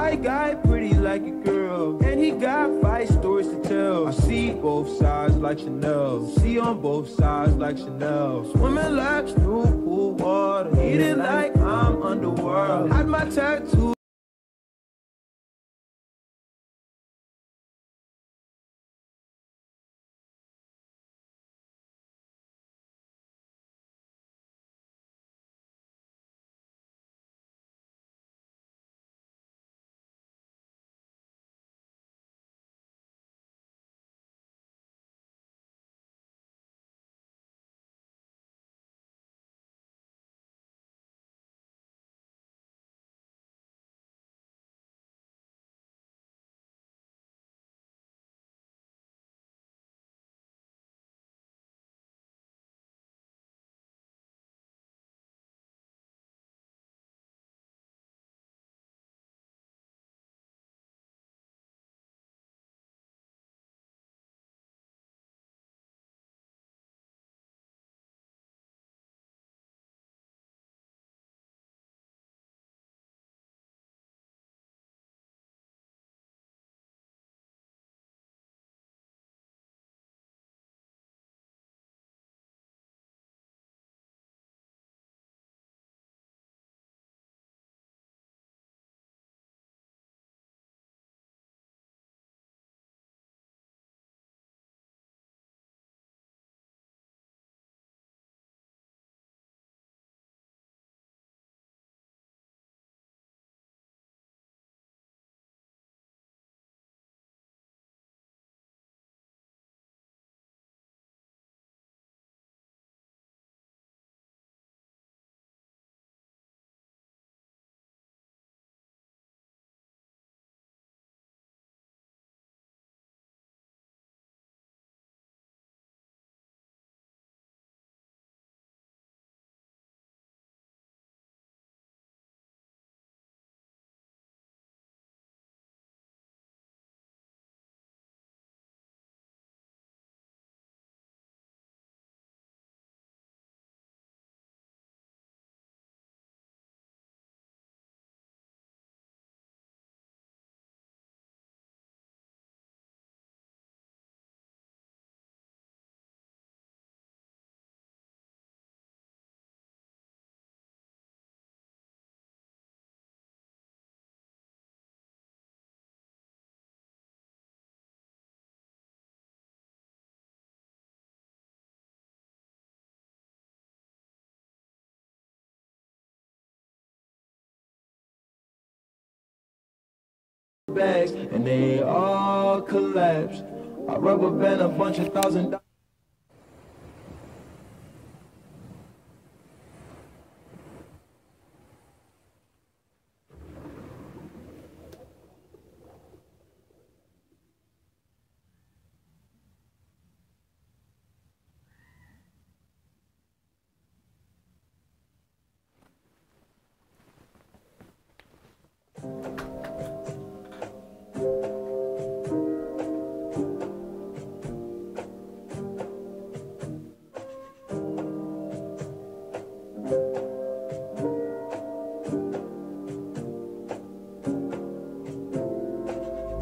My guy pretty like a girl, and he got 5 stories to tell. I see both sides like Chanel, see on both sides like Chanel. Swimming laps through pool water, eating like I'm underworld. Had my tattoo. Bags and they all collapsed. I rubber band a bunch of $1,000.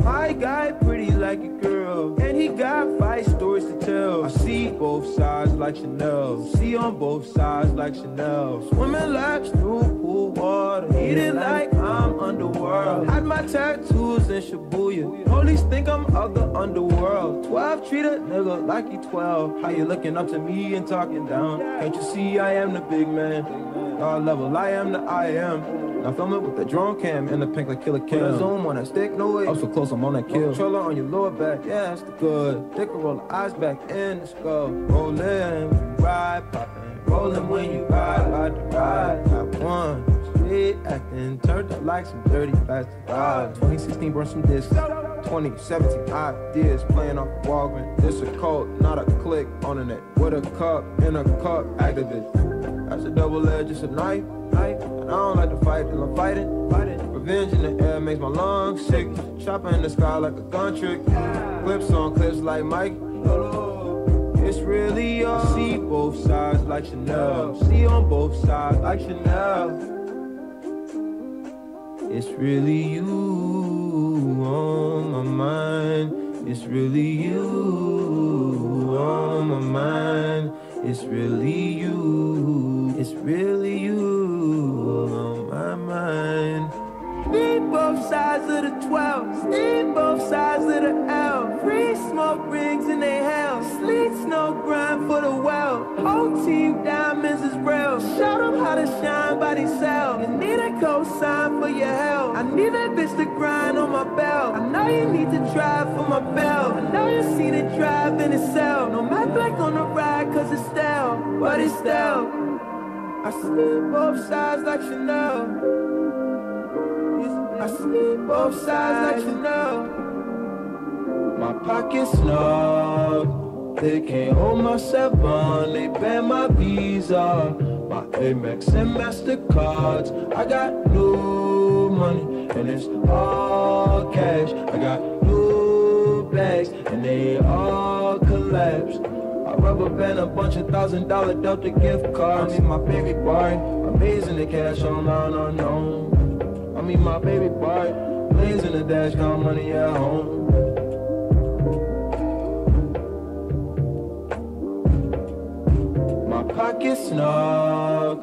My guy pretty like a girl, and he got 5 stories to tell. I see both sides like Chanel, see on both sides like Chanel. Swimming laps through pool water, eating like I'm underworld. Had my tattoos in Shibuya, police think I'm of the underworld. 12 treat a nigga like he 12. How you looking up to me and talking down? Can't you see I am the big man? God level, I am the I am. I film it with the drone cam and the pink like Killer Cam. Zoom on that stick, no way. I'm so close, I'm on that kill. Controller on your lower back, yeah, that's the good. Dick will roll the eyes back in the skull. Rollin', ride, poppin'. Rollin' when you ride the ride. Top one, street actin', turned up like some dirty bastard. 2016 burn some discs. 2017 ideas playing off the Walgreens. This a cult, not a click on the net. With a cup, in a cup, activist. That's a double edge, it's a knife. And I don't like to fight till I'm fighting. Revenge in the air makes my lungs sick. Chopper in the sky like a gun trick. Clips on clips like Mike. It's really all. I see both sides like Chanel. See on both sides like Chanel. It's really you on my mind. It's really you on my mind. It's really you. It's really you on my mind. Need both sides of the 12, need both sides of the L. Free smoke rings in they hell. Sleet snow grind for the well. Whole team diamonds is real. Show them how to shine by themselves. You need a cosign for your help. I need that bitch to grind on my belt. I know you need to drive for my belt. I know you see the drive in itself. No matte black on the ride cause it's stale, but it's stale. I see both sides like Chanel. I see both sides like Chanel. My pocket's snug. They can't hold my 7. They ban my Visa, my Amex and MasterCards. I got new money and it's all cash. I got new bags and they all collapse. I rubber band a bunch of $1,000 Delta gift cards. I mean my baby boy, amazing the cash online unknown. I mean my baby boy, blazing the dash, count money at home. My pocket's snug.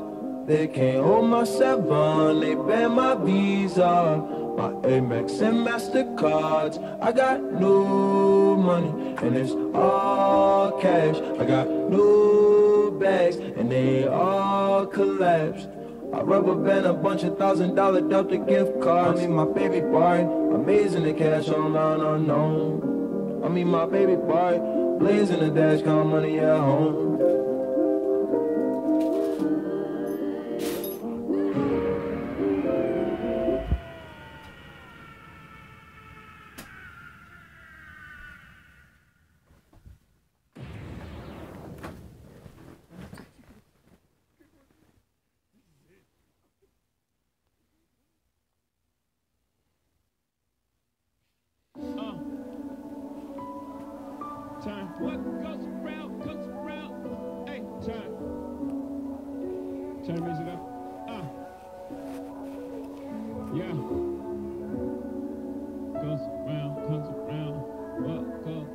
They can't hold my 7. They ban my Visa, my Amex and MasterCards. I got new money and it's all cash. I got new bags and they all collapse. I rubber band a bunch of $1,000 Delta gift cards. I mean my baby boy, amazing the cash online unknown. I mean my baby boy, blazing the dash, count money at home. Turn. What goes around comes around. Hey, turn. Turn the music up. Yeah. Goes around, comes around. What goes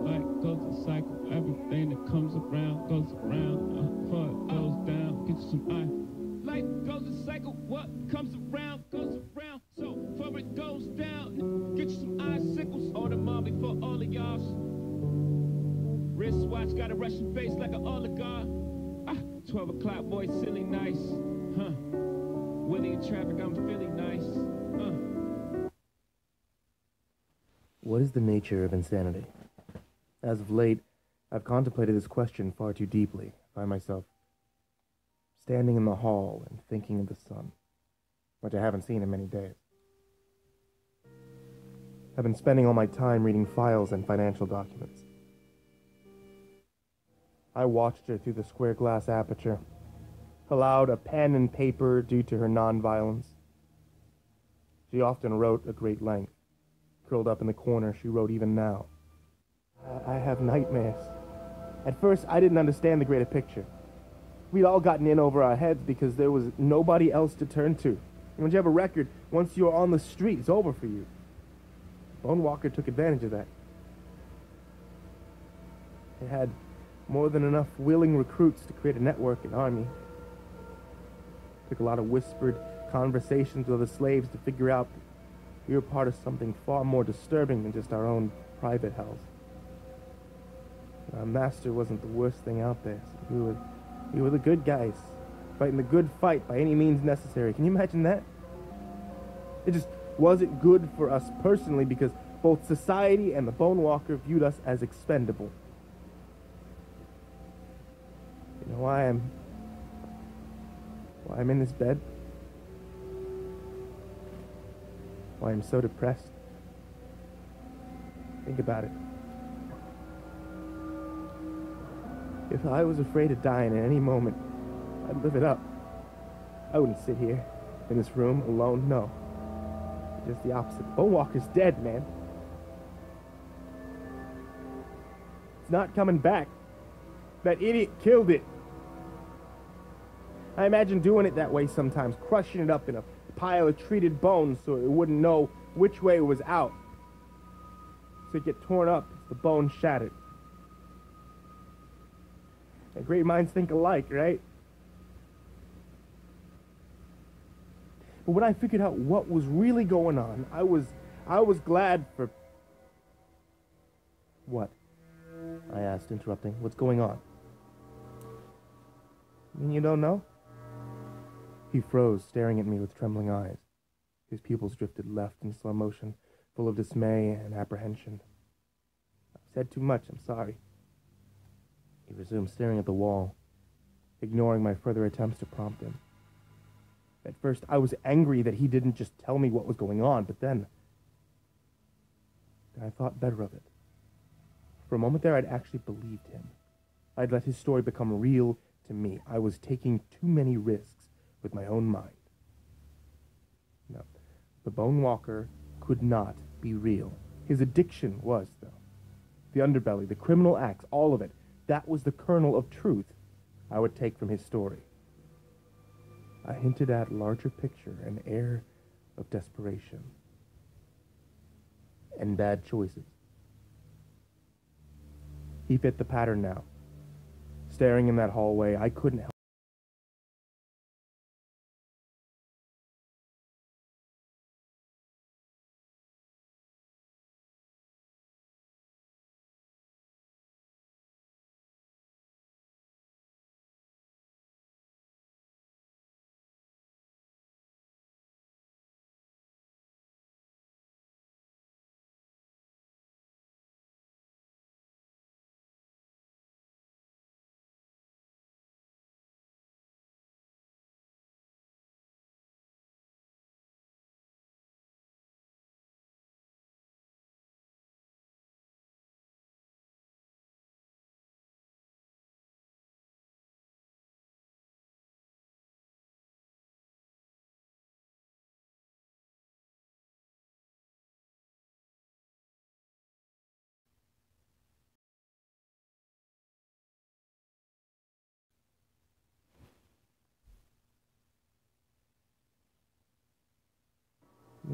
like goes a cycle. Everything that comes around goes around. Before it goes down, get you some eye. Life goes a cycle. What comes around goes around. So before it goes down, get you some icicles. Order Molly for all of y'all. Wristwatch got a Russian face like an oligarch. 12 o'clock, boy, silly nice. Willie in traffic, I'm feeling nice. What is the nature of insanity? As of late, I've contemplated this question far too deeply. I find myself standing in the hall and thinking of the sun, which I haven't seen in many days. I've been spending all my time reading files and financial documents. I watched her through the square glass aperture, allowed a pen and paper due to her nonviolence. She often wrote at great length. Curled up in the corner, she wrote even now. I have nightmares. At first, I didn't understand the greater picture. We'd all gotten in over our heads because there was nobody else to turn to. And when you have a record, once you're on the street, it's over for you. Bone Walker took advantage of that. It had more than enough willing recruits to create a network and army. Took a lot of whispered conversations with the slaves to figure out that we were part of something far more disturbing than just our own private hells. Our master wasn't the worst thing out there. So we were the good guys, fighting the good fight by any means necessary. Can you imagine that? It just wasn't good for us personally because both society and the Bone Walker viewed us as expendable. You know why I'm in this bed? Why I'm so depressed? Think about it. If I was afraid of dying at any moment, I'd live it up. I wouldn't sit here in this room alone, no. Just the opposite. Bone Walker's dead, man. It's not coming back. That idiot killed it. I imagine doing it that way sometimes, crushing it up in a pile of treated bones so it wouldn't know which way it was out. So it'd get torn up as the bone shattered. And great minds think alike, right? But when I figured out what was really going on, I was glad for... What? I asked, interrupting. What's going on? You mean you don't know? He froze, staring at me with trembling eyes. His pupils drifted left in slow motion, full of dismay and apprehension. I've said too much, I'm sorry. He resumed, staring at the wall, ignoring my further attempts to prompt him. At first, I was angry that he didn't just tell me what was going on, but then I thought better of it. For a moment there, I'd actually believed him. I'd let his story become real to me. I was taking too many risks with my own mind. No, the Bone Walker could not be real. His addiction was, though. The underbelly, the criminal acts, all of it, that was the kernel of truth I would take from his story. I hinted at larger picture, an air of desperation, and bad choices. He fit the pattern now. Staring in that hallway, I couldn't help.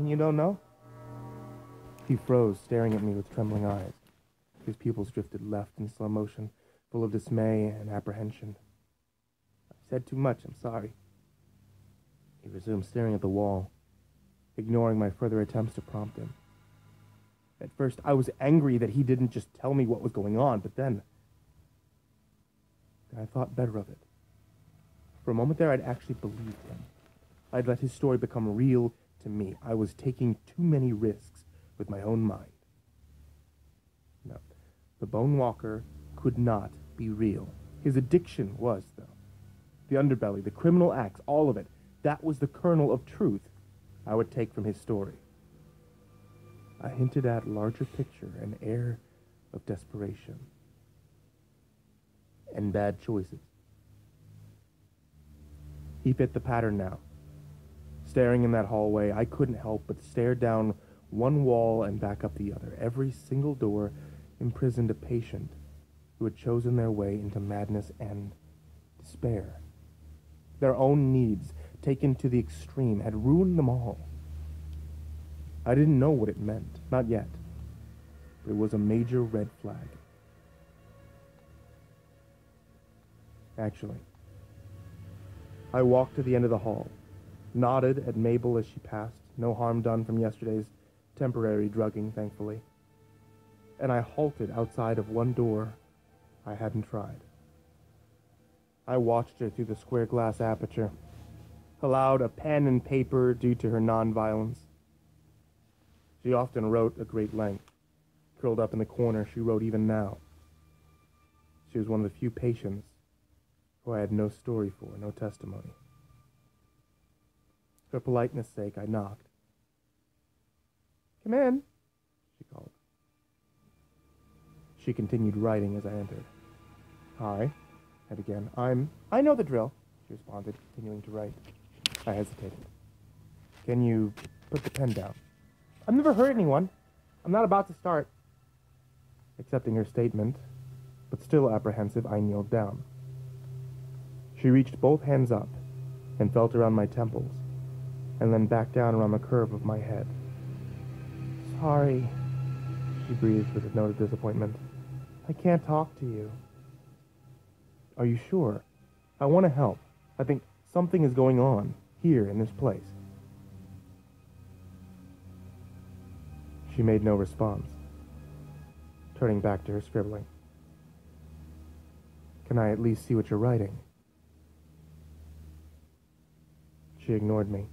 You don't know? He froze, staring at me with trembling eyes. His pupils drifted left in slow motion, full of dismay and apprehension. I've said too much, I'm sorry. He resumed, staring at the wall, ignoring my further attempts to prompt him. At first, I was angry that he didn't just tell me what was going on, but then I thought better of it. For a moment there, I'd actually believed him. I'd let his story become real to me. I was taking too many risks with my own mind. No, the Bone Walker could not be real. His addiction was, though. The underbelly, the criminal acts, all of it, that was the kernel of truth I would take from his story. I hinted at larger picture, an air of desperation, and bad choices. He fit the pattern now. Staring in that hallway, I couldn't help but stare down one wall and back up the other. Every single door imprisoned a patient who had chosen their way into madness and despair. Their own needs, taken to the extreme, had ruined them all. I didn't know what it meant, not yet, but it was a major red flag. Actually, I walked to the end of the hall, nodded at Mabel as she passed, no harm done from yesterday's temporary drugging, thankfully, and I halted outside of one door I hadn't tried. I watched her through the square glass aperture, allowed a pen and paper due to her nonviolence. She often wrote at great length. Curled up in the corner, she wrote even now. She was one of the few patients who I had no story for, no testimony. For politeness' sake, I knocked. "Come in," she called. She continued writing as I entered. "Hi," I began. I know the drill," she responded, continuing to write. I hesitated. "Can you put the pen down?" "I've never hurt anyone. I'm not about to start." Accepting her statement, but still apprehensive, I kneeled down. She reached both hands up, and felt around my temples, and then back down around the curve of my head. "Sorry," she breathed with a note of disappointment. "I can't talk to you." "Are you sure? I want to help. I think something is going on here in this place." She made no response, turning back to her scribbling. "Can I at least see what you're writing?" She ignored me.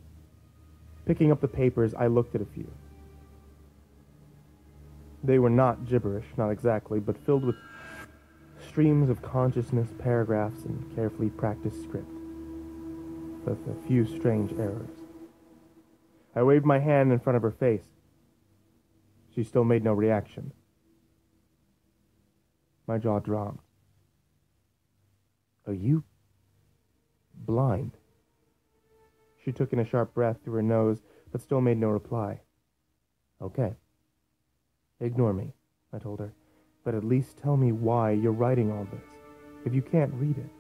Picking up the papers, I looked at a few. They were not gibberish, not exactly, but filled with streams of consciousness, paragraphs, and carefully practiced script, with a few strange errors. I waved my hand in front of her face. She still made no reaction. My jaw dropped. "Are you blind?" She took in a sharp breath through her nose, but still made no reply. "Okay. Ignore me," I told her, "but at least tell me why you're writing all this, if you can't read it.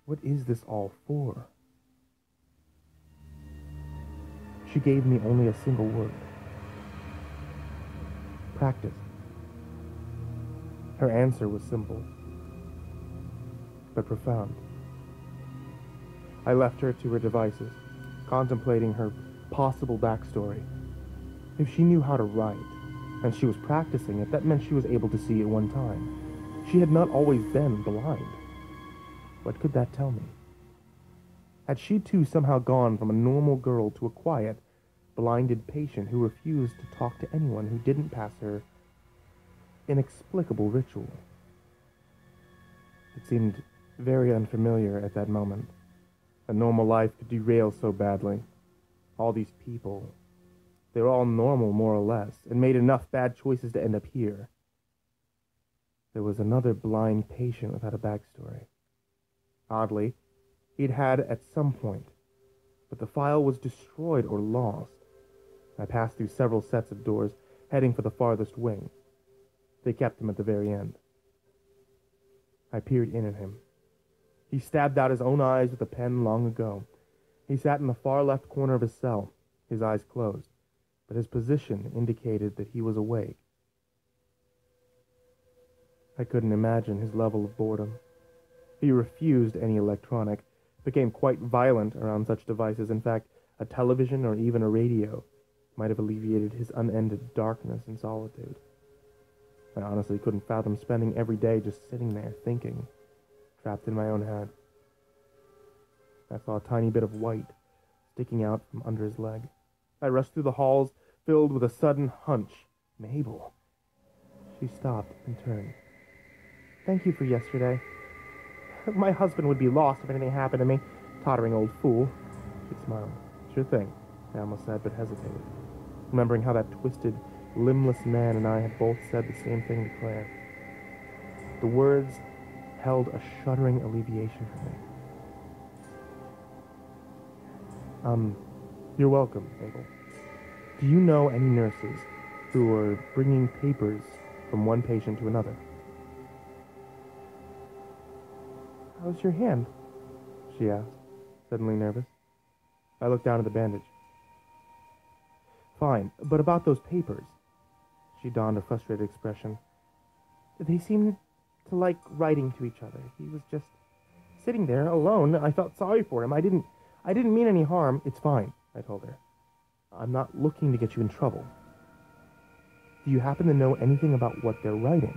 What is this all for?" She gave me only a single word. "Practice." Her answer was simple, but profound. I left her to her devices, contemplating her possible backstory. If she knew how to write, and she was practicing it, that meant she was able to see at one time. She had not always been blind. What could that tell me? Had she too somehow gone from a normal girl to a quiet, blinded patient who refused to talk to anyone who didn't pass her inexplicable ritual? It seemed very unfamiliar at that moment. A normal life could derail so badly. All these people, they were all normal more or less, and made enough bad choices to end up here. There was another blind patient without a backstory. Oddly, he'd had at some point, but the file was destroyed or lost. I passed through several sets of doors, heading for the farthest wing. They kept him at the very end. I peered in at him. He stabbed out his own eyes with a pen long ago. He sat in the far left corner of his cell, his eyes closed, but his position indicated that he was awake. I couldn't imagine his level of boredom. He refused any electronic, became quite violent around such devices. In fact, a television or even a radio might have alleviated his unended darkness and solitude. I honestly couldn't fathom spending every day just sitting there thinking, trapped in my own head. I saw a tiny bit of white sticking out from under his leg. I rushed through the halls, filled with a sudden hunch. Mabel. She stopped and turned. "Thank you for yesterday. My husband would be lost if anything happened to me. Tottering old fool." She smiled. "Sure thing," I almost said, but hesitated, remembering how that twisted, limbless man and I had both said the same thing to Claire. The words held a shuddering alleviation for me. You're welcome, Mabel. Do you know any nurses who are bringing papers from one patient to another?" "How's your hand?" she asked, suddenly nervous. I looked down at the bandage. "Fine, but about those papers." She donned a frustrated expression. "They seem to like writing to each other. He was just sitting there alone. I felt sorry for him. I didn't mean any harm." "It's fine," I told her. "I'm not looking to get you in trouble. Do you happen to know anything about what they're writing?"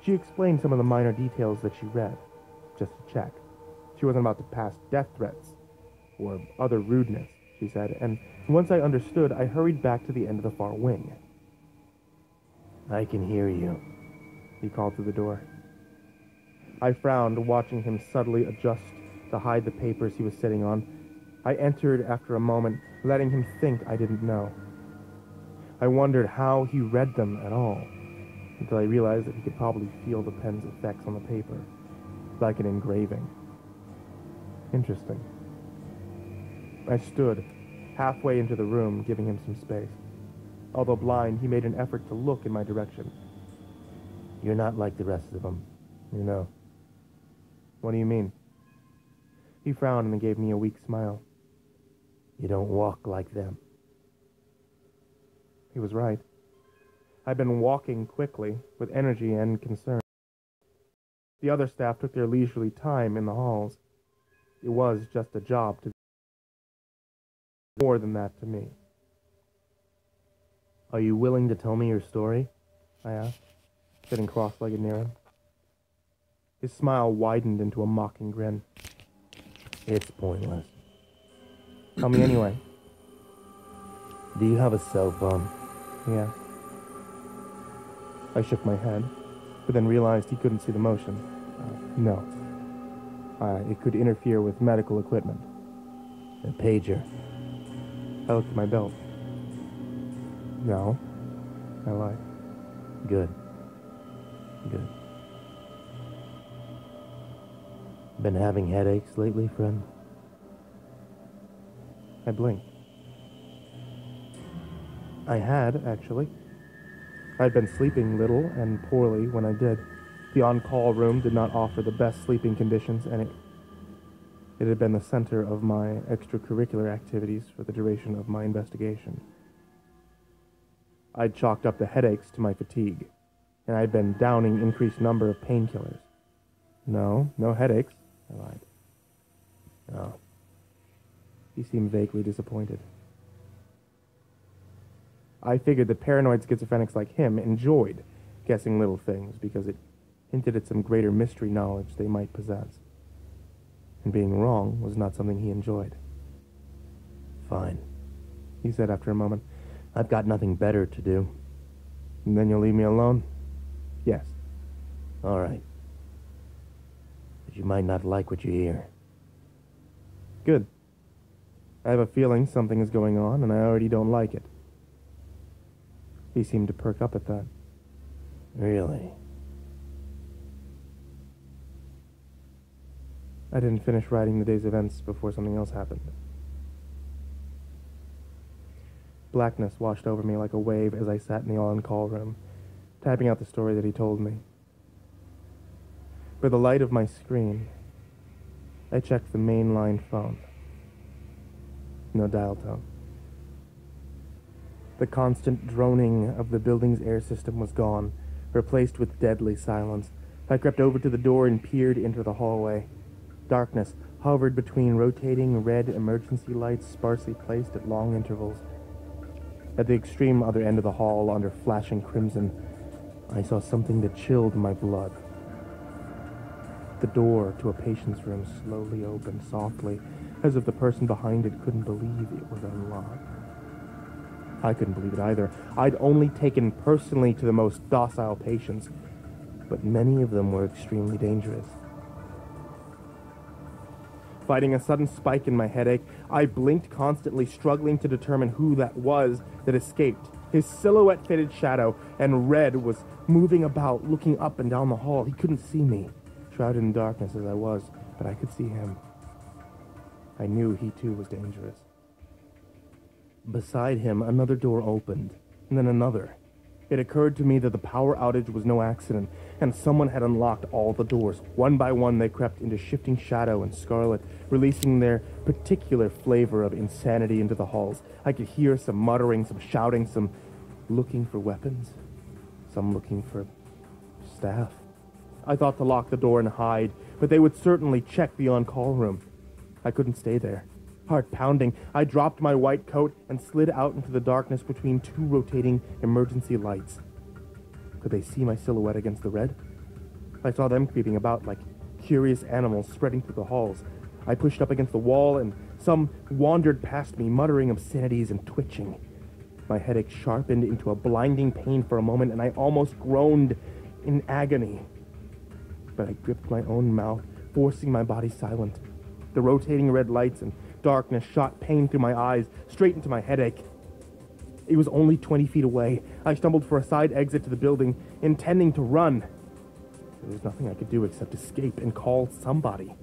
She explained some of the minor details that she read, just to check. She wasn't about to pass death threats or other rudeness, she said, and once I understood, I hurried back to the end of the far wing. "I can hear you," he called through the door. I frowned, watching him subtly adjust to hide the papers he was sitting on. I entered after a moment, letting him think I didn't know. I wondered how he read them at all, until I realized that he could probably feel the pen's effects on the paper, like an engraving. Interesting. I stood, halfway into the room, giving him some space. Although blind, he made an effort to look in my direction. "You're not like the rest of them, you know." "What do you mean?" He frowned and gave me a weak smile. You don't walk like them. He was right. I'd been walking quickly, with energy and concern. The other staff took their leisurely time in the halls. It was just a job to more than that to me. Are you willing to tell me your story? I asked, sitting cross-legged near him. His smile widened into a mocking grin. It's pointless. Tell me anyway. Do you have a cell phone? Yeah. I shook my head, but then realized he couldn't see the motion. No. It could interfere with medical equipment. A pager? I looked at my belt. No. I lied. Good. Good. Been having headaches lately, friend? I blinked. I had, actually. I'd been sleeping little and poorly when I did. The on-call room did not offer the best sleeping conditions, and it had been the center of my extracurricular activities for the duration of my investigation. I'd chalked up the headaches to my fatigue, and I'd been downing increased number of painkillers. No headaches, I lied. Oh. He seemed vaguely disappointed. I figured that paranoid schizophrenics like him enjoyed guessing little things because it hinted at some greater mystery knowledge they might possess. And being wrong was not something he enjoyed. Fine, He said after a moment. I've got nothing better to do. And then you'll leave me alone? Yes. All right. But you might not like what you hear. Good. I have a feeling something is going on, and I already don't like it. He seemed to perk up at that. Really? I didn't finish writing the day's events before something else happened. Blackness washed over me like a wave as I sat in the on-call room, typing out the story that he told me. By the light of my screen, I checked the mainline phone. No dial tone. The constant droning of the building's air system was gone, replaced with deadly silence. I crept over to the door and peered into the hallway. Darkness hovered between rotating red emergency lights sparsely placed at long intervals. At the extreme other end of the hall, under flashing crimson, I saw something that chilled my blood. The door to a patient's room slowly opened softly, as if the person behind it couldn't believe it was unlocked. I couldn't believe it either. I'd only taken personally to the most docile patients, but many of them were extremely dangerous. Fighting a sudden spike in my headache, I blinked constantly, struggling to determine who that was that escaped. His silhouette-fitted shadow, and Red was moving about, looking up and down the hall. He couldn't see me, shrouded in darkness as I was, but I could see him. I knew he too was dangerous. Beside him, another door opened, and then another. It occurred to me that the power outage was no accident, and someone had unlocked all the doors. One by one, they crept into shifting shadow and scarlet, releasing their particular flavor of insanity into the halls. I could hear some muttering, some shouting, some looking for weapons, some looking for staff. I thought to lock the door and hide, but they would certainly check the on-call room. I couldn't stay there. Heart pounding, I dropped my white coat and slid out into the darkness between two rotating emergency lights. Could they see my silhouette against the red? I saw them creeping about like curious animals spreading through the halls. I pushed up against the wall, and some wandered past me, muttering obscenities and twitching. My headache sharpened into a blinding pain for a moment, and I almost groaned in agony. But I gripped my own mouth, forcing my body silent. The rotating red lights and darkness shot pain through my eyes, straight into my headache. It was only 20 feet away. I stumbled for a side exit to the building, intending to run. There was nothing I could do except escape and call somebody.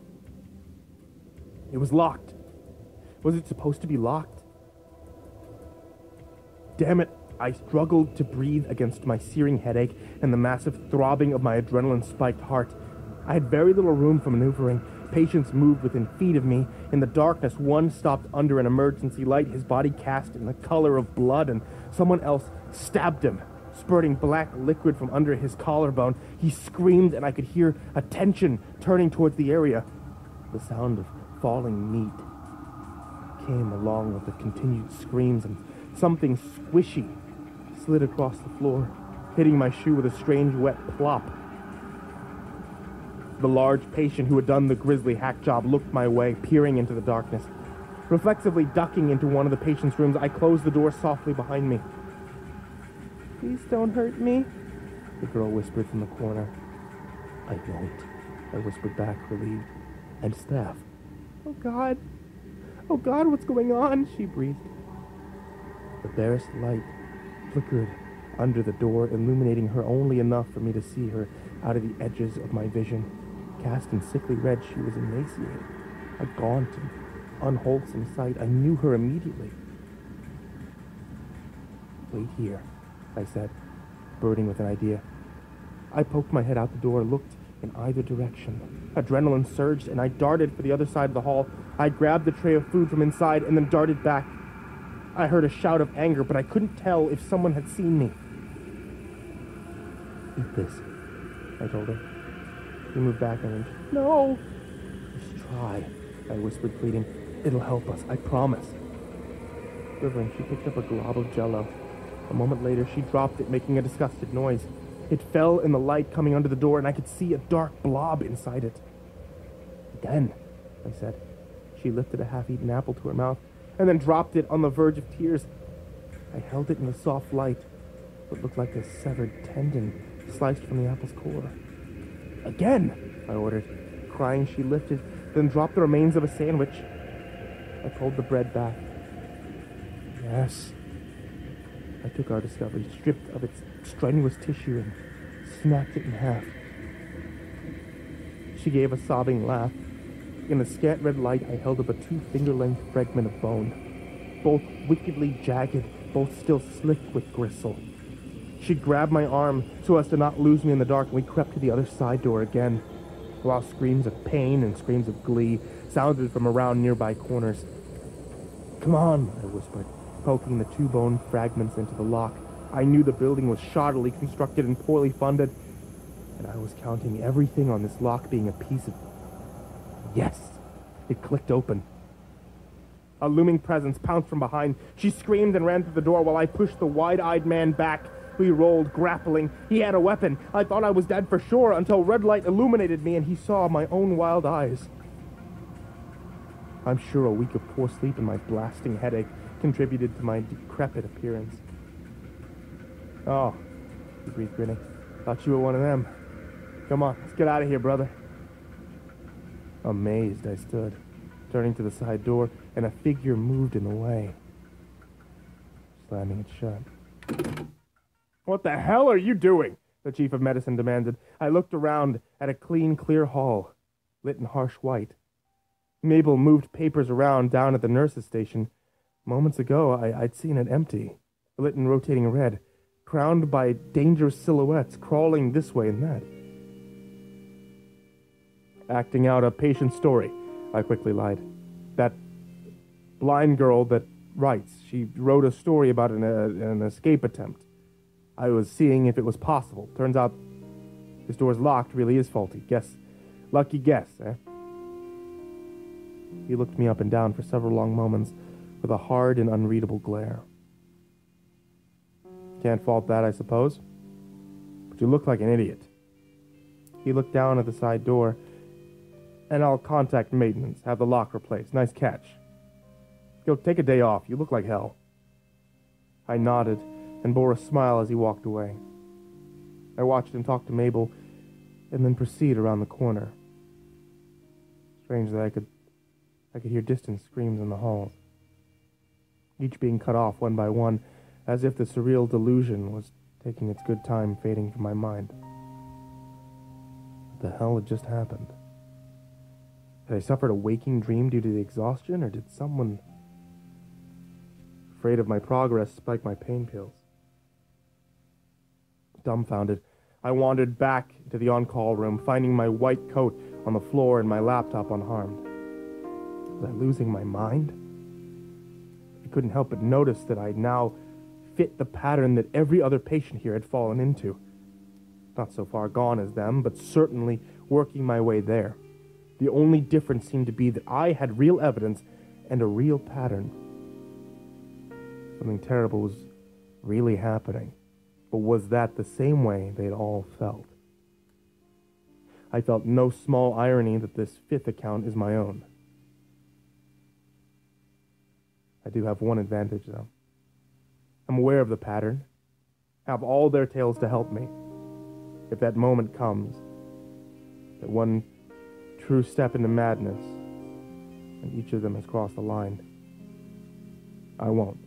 It was locked. Was it supposed to be locked? Damn it, I struggled to breathe against my searing headache and the massive throbbing of my adrenaline-spiked heart. I had very little room for maneuvering. Patients moved within feet of me. In the darkness, one stopped under an emergency light, his body cast in the color of blood, and someone else stabbed him, spurting black liquid from under his collarbone. He screamed, and I could hear attention turning towards the area. The sound of falling meat came along with the continued screams, and something squishy slid across the floor, hitting my shoe with a strange wet plop. The large patient who had done the grisly hack job looked my way, peering into the darkness. Reflexively ducking into one of the patient's rooms, I closed the door softly behind me. "Please don't hurt me," the girl whispered from the corner. "I won't," I whispered back, relieved. "And staff." "Oh God. Oh God, what's going on?" she breathed. The barest light flickered under the door, illuminating her only enough for me to see her out of the edges of my vision. Cast in sickly red, she was emaciated, a gaunt and unwholesome sight. I knew her immediately. "Wait here," I said, burning with an idea. I poked my head out the door, looked in either direction. Adrenaline surged, and I darted for the other side of the hall. I grabbed the tray of food from inside and then darted back. I heard a shout of anger, but I couldn't tell if someone had seen me. "Eat this," I told her. She moved back an inch. "No." "Just try," I whispered, pleading. "It'll help us, I promise." Quivering, she picked up a glob of Jell-O. A moment later, she dropped it, making a disgusted noise. It fell in the light coming under the door, and I could see a dark blob inside it. "Again," I said. She lifted a half-eaten apple to her mouth, and then dropped it on the verge of tears. I held it in the soft light. What looked like a severed tendon sliced from the apple's core. "Again," I ordered. Crying, she lifted, then dropped the remains of a sandwich. I pulled the bread back. "Yes." I took our discovery, stripped of its strenuous tissue, and snapped it in half. She gave a sobbing laugh. In the scant red light, I held up a 2-finger-length fragment of bone, both wickedly jagged, both still slick with gristle. She grabbed my arm so as to not lose me in the dark, and we crept to the other side door again, while screams of pain and screams of glee sounded from around nearby corners. "Come on," I whispered, poking the 2 bone fragments into the lock. I knew the building was shoddily constructed and poorly funded, and I was counting everything on this lock being a piece of... Yes! It clicked open. A looming presence pounced from behind. She screamed and ran through the door while I pushed the wide-eyed man back. We rolled, grappling. He had a weapon. I thought I was dead for sure until red light illuminated me and he saw my own wild eyes. I'm sure a week of poor sleep and my blasting headache contributed to my decrepit appearance. "Oh," he breathed, grinning. "Thought you were one of them. Come on, let's get out of here, brother." Amazed, I stood, turning to the side door, and a figure moved in the way, slamming it shut. "What the hell are you doing?" the chief of medicine demanded. I looked around at a clean, clear hall, lit in harsh white. Mabel moved papers around down at the nurse's station. Moments ago, I'd seen it empty, lit in rotating red, crowned by dangerous silhouettes crawling this way and that. "Acting out a patient story," I quickly lied. "That blind girl that writes, she wrote a story about an escape attempt. I was seeing if it was possible. Turns out this door's locked, really is faulty. Lucky guess, eh?" He looked me up and down for several long moments with a hard and unreadable glare. "Can't fault that, I suppose. But you look like an idiot." He looked down at the side door. "And I'll contact maintenance, have the lock replaced. Nice catch. Go take a day off. You look like hell." I nodded and bore a smile as he walked away. I watched him talk to Mabel and then proceed around the corner. Strange that I could hear distant screams in the halls, each being cut off one by one, as if the surreal delusion was taking its good time fading from my mind. What the hell had just happened? Had I suffered a waking dream due to the exhaustion, or did someone, afraid of my progress, spike my pain pills? Dumbfounded, I wandered back to the on-call room, finding my white coat on the floor and my laptop unharmed. Was I losing my mind? I couldn't help but notice that I now fit the pattern that every other patient here had fallen into. Not so far gone as them, but certainly working my way there. The only difference seemed to be that I had real evidence and a real pattern. Something terrible was really happening. But was that the same way they'd all felt? I felt no small irony that this fifth account is my own. I do have one advantage, though. I'm aware of the pattern, have all their tales to help me. If that moment comes, that one true step into madness, and each of them has crossed the line, I won't.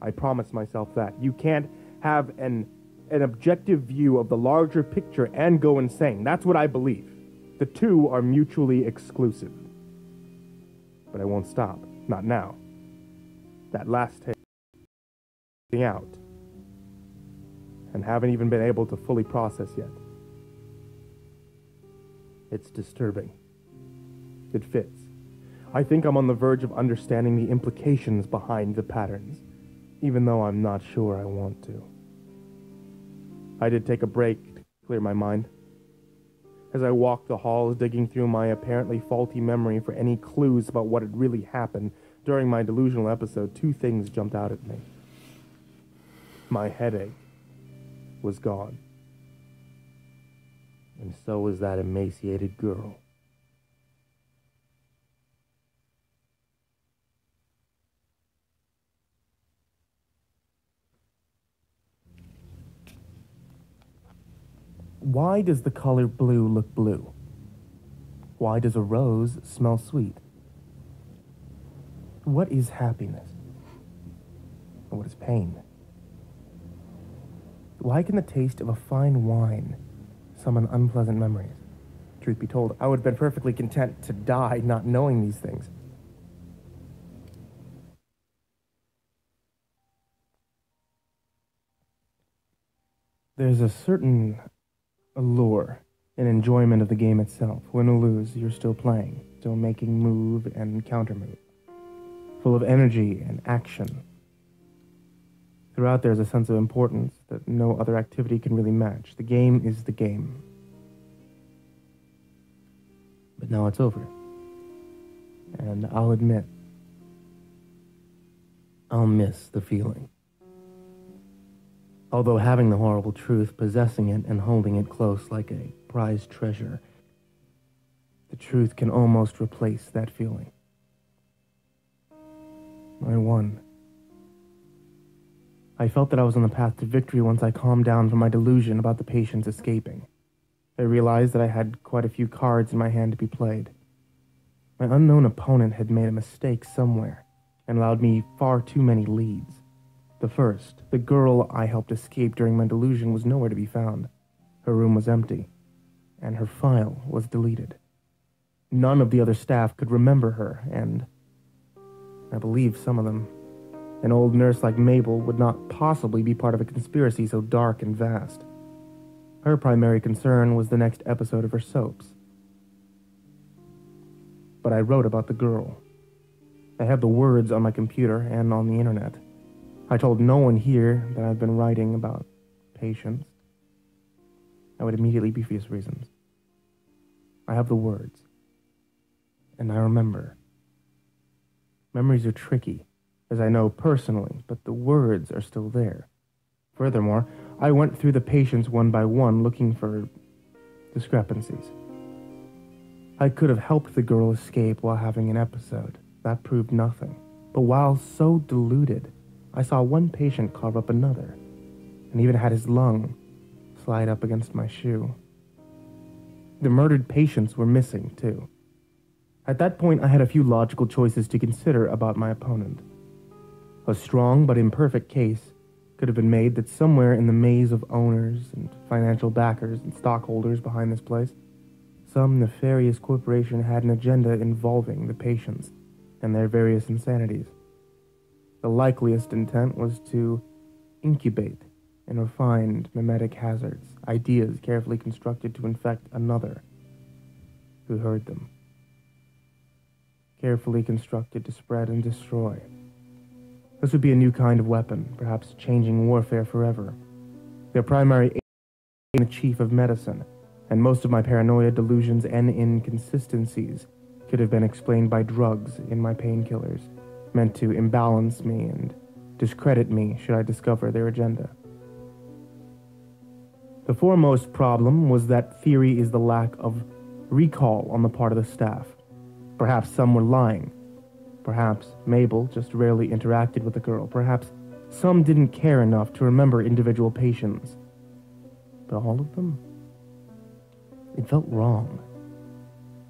I promise myself that. You can't have an objective view of the larger picture and go insane. That's what I believe. The two are mutually exclusive. But I won't stop. Not now. That last tale out. And haven't even been able to fully process yet. It's disturbing. It fits. I think I'm on the verge of understanding the implications behind the patterns, even though I'm not sure I want to. I did take a break to clear my mind. As I walked the halls, digging through my apparently faulty memory for any clues about what had really happened during my delusional episode, two things jumped out at me. My headache was gone. And so was that emaciated girl. Why does the color blue look blue? Why does a rose smell sweet? What is happiness? And what is pain? Why can the taste of a fine wine summon unpleasant memories? Truth be told, I would have been perfectly content to die not knowing these things. There's a certain allure and enjoyment of the game itself. Win or lose, you're still playing, still making move and countermove, full of energy and action. Throughout there's a sense of importance that no other activity can really match. The game is the game. But now it's over. And I'll admit, I'll miss the feeling. Although having the horrible truth, possessing it, and holding it close like a prized treasure, the truth can almost replace that feeling. I won. I felt that I was on the path to victory once I calmed down from my delusion about the patients escaping. I realized that I had quite a few cards in my hand to be played. My unknown opponent had made a mistake somewhere and allowed me far too many leads. The first, the girl I helped escape during my delusion, was nowhere to be found. Her room was empty, and her file was deleted. None of the other staff could remember her, and I believe some of them. An old nurse like Mabel would not possibly be part of a conspiracy so dark and vast. Her primary concern was the next episode of her soaps. But I wrote about the girl. I have the words on my computer and on the internet. I told no one here that I've been writing about patients. I would immediately be for these reasons. I have the words. And I remember. Memories are tricky, as I know personally, but the words are still there. Furthermore, I went through the patients one by one looking for discrepancies. I could have helped the girl escape while having an episode. That proved nothing. But while so deluded, I saw one patient carve up another, and even had his lung slide up against my shoe. The murdered patients were missing, too. At that point, I had a few logical choices to consider about my opponent. A strong but imperfect case could have been made that somewhere in the maze of owners and financial backers and stockholders behind this place, some nefarious corporation had an agenda involving the patients and their various insanities. The likeliest intent was to incubate and refine mimetic hazards, ideas carefully constructed to infect another. It who heard them. Carefully constructed to spread and destroy. This would be a new kind of weapon, perhaps changing warfare forever. Their primary aim was the chief of medicine, and most of my paranoia, delusions, and inconsistencies could have been explained by drugs in my painkillers, meant to imbalance me and discredit me should I discover their agenda. The foremost problem was that theory is the lack of recall on the part of the staff. Perhaps some were lying. Perhaps Mabel just rarely interacted with the girl. Perhaps some didn't care enough to remember individual patients. But all of them? It felt wrong.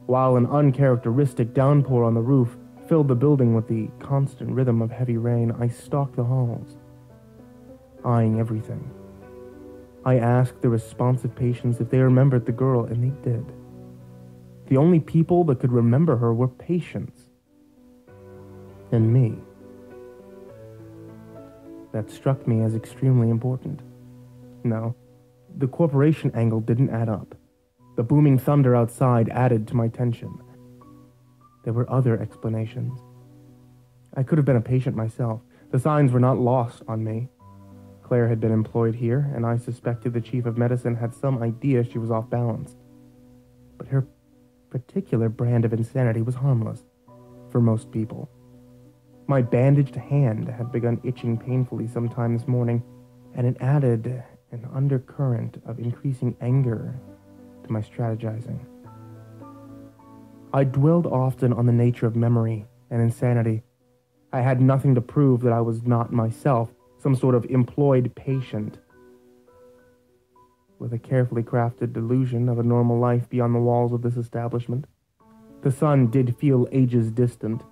While an uncharacteristic downpour on the roof filled the building with the constant rhythm of heavy rain, I stalked the halls, eyeing everything. I asked the responsive patients if they remembered the girl, and they did. The only people that could remember her were patients. And me. That struck me as extremely important. No, the corporation angle didn't add up. The booming thunder outside added to my tension. There were other explanations. I could have been a patient myself. The signs were not lost on me. Claire had been employed here, and I suspected the chief of medicine had some idea she was off balance. But her particular brand of insanity was harmless for most people. My bandaged hand had begun itching painfully sometime this morning, and it added an undercurrent of increasing anger to my strategizing. I dwelled often on the nature of memory and insanity. I had nothing to prove that I was not myself, some sort of employed patient, with a carefully crafted delusion of a normal life beyond the walls of this establishment. The sun did feel ages distant,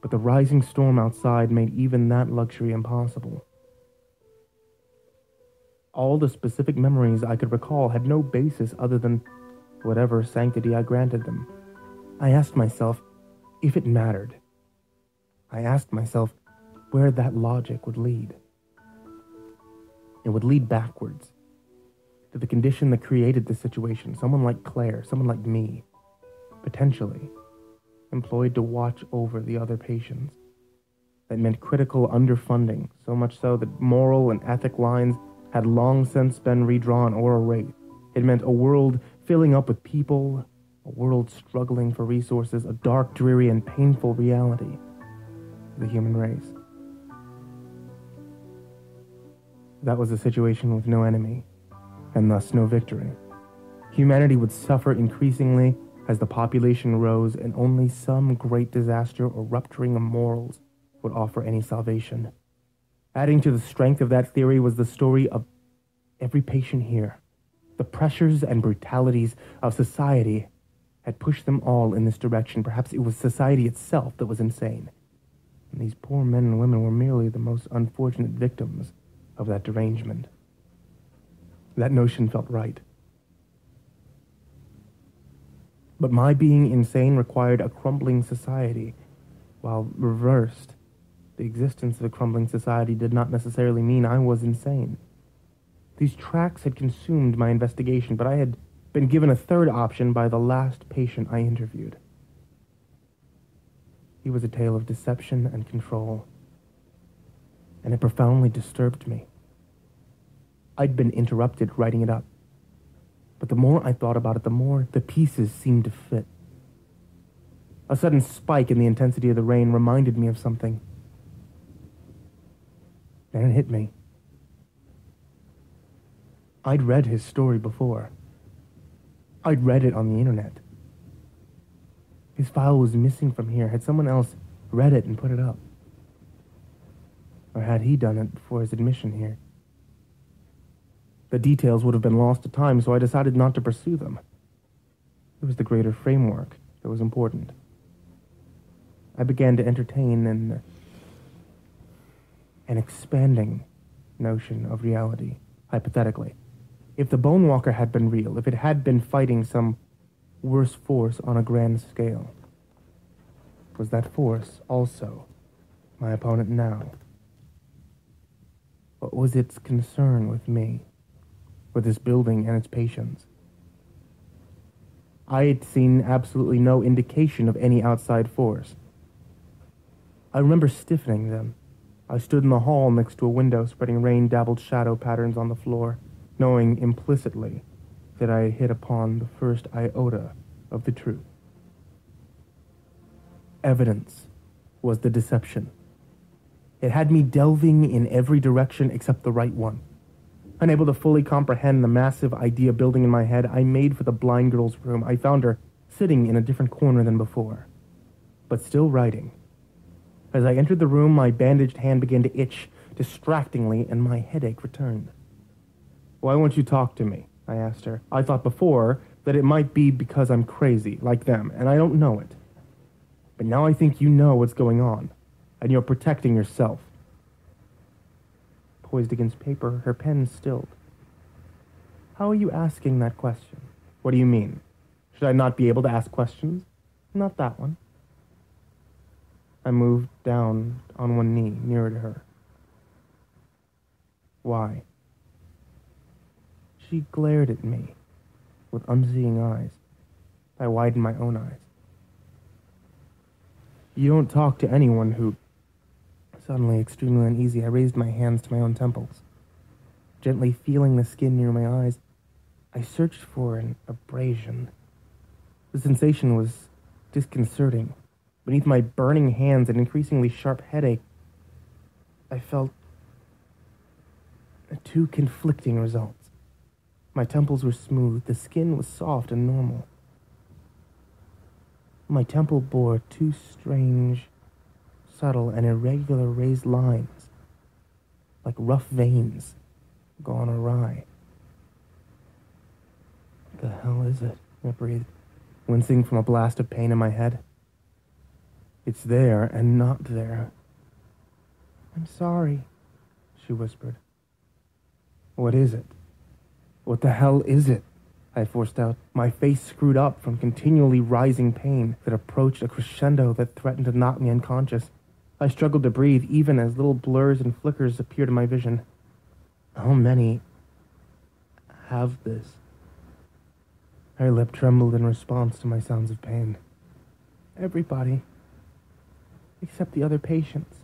but the rising storm outside made even that luxury impossible. All the specific memories I could recall had no basis other than whatever sanctity I granted them. I asked myself if it mattered. I asked myself where that logic would lead. It would lead backwards to the condition that created the situation. Someone like Claire, someone like me, potentially employed to watch over the other patients. That meant critical underfunding, so much so that moral and ethic lines had long since been redrawn or erased. It meant a world filling up with people, a world struggling for resources, a dark, dreary, and painful reality of the human race. That was a situation with no enemy, and thus no victory. Humanity would suffer increasingly as the population rose, and only some great disaster or rupturing of morals would offer any salvation. Adding to the strength of that theory was the story of every patient here. The pressures and brutalities of society had pushed them all in this direction. Perhaps it was society itself that was insane, and these poor men and women were merely the most unfortunate victims of that derangement. That notion felt right. But my being insane required a crumbling society, while reversed, the existence of a crumbling society did not necessarily mean I was insane. These tracks had consumed my investigation, but I had been given a third option by the last patient I interviewed. He was a tale of deception and control, and it profoundly disturbed me. I'd been interrupted writing it up, but the more I thought about it, the more the pieces seemed to fit. A sudden spike in the intensity of the rain reminded me of something. Then it hit me. I'd read his story before. I'd read it on the internet. His file was missing from here. Had someone else read it and put it up? Or had he done it before his admission here? The details would have been lost to time, so I decided not to pursue them. It was the greater framework that was important. I began to entertain an expanding notion of reality, hypothetically. If the Bone Walker had been real, if it had been fighting some worse force on a grand scale, was that force also my opponent now? What was its concern with me, with this building and its patients? I had seen absolutely no indication of any outside force. I remember stiffening then. I stood in the hall next to a window, spreading rain-dabbled shadow patterns on the floor, knowing implicitly that I had hit upon the first iota of the truth. Evidence was the deception. It had me delving in every direction except the right one. Unable to fully comprehend the massive idea building in my head, I made for the blind girl's room. I found her sitting in a different corner than before, but still writing. As I entered the room, my bandaged hand began to itch distractingly, and my headache returned. "Why won't you talk to me?" I asked her. I thought before that it might be because I'm crazy, like them, and I don't know it. But now I think you know what's going on, and you're protecting yourself. Poised against paper, her pen stilled. "How are you asking that question?" "What do you mean? Should I not be able to ask questions?" "Not that one." I moved down on one knee, nearer to her. "Why?" She glared at me with unseeing eyes. I widened my own eyes. "You don't talk to anyone who..." Suddenly, extremely uneasy, I raised my hands to my own temples. Gently feeling the skin near my eyes, I searched for an abrasion. The sensation was disconcerting. Beneath my burning hands and increasingly sharp headache, I felt two conflicting results. My temples were smooth, the skin was soft and normal. My temple bore two strange, subtle, and irregular raised lines, like rough veins gone awry. "What the hell is it?" I breathed, wincing from a blast of pain in my head. "It's there and not there." "I'm sorry," she whispered. "What is it? What the hell is it?" I forced out, my face screwed up from continually rising pain that approached a crescendo that threatened to knock me unconscious. I struggled to breathe, even as little blurs and flickers appeared in my vision. "How many have this?" Her lip trembled in response to my sounds of pain. "Everybody. Except the other patients."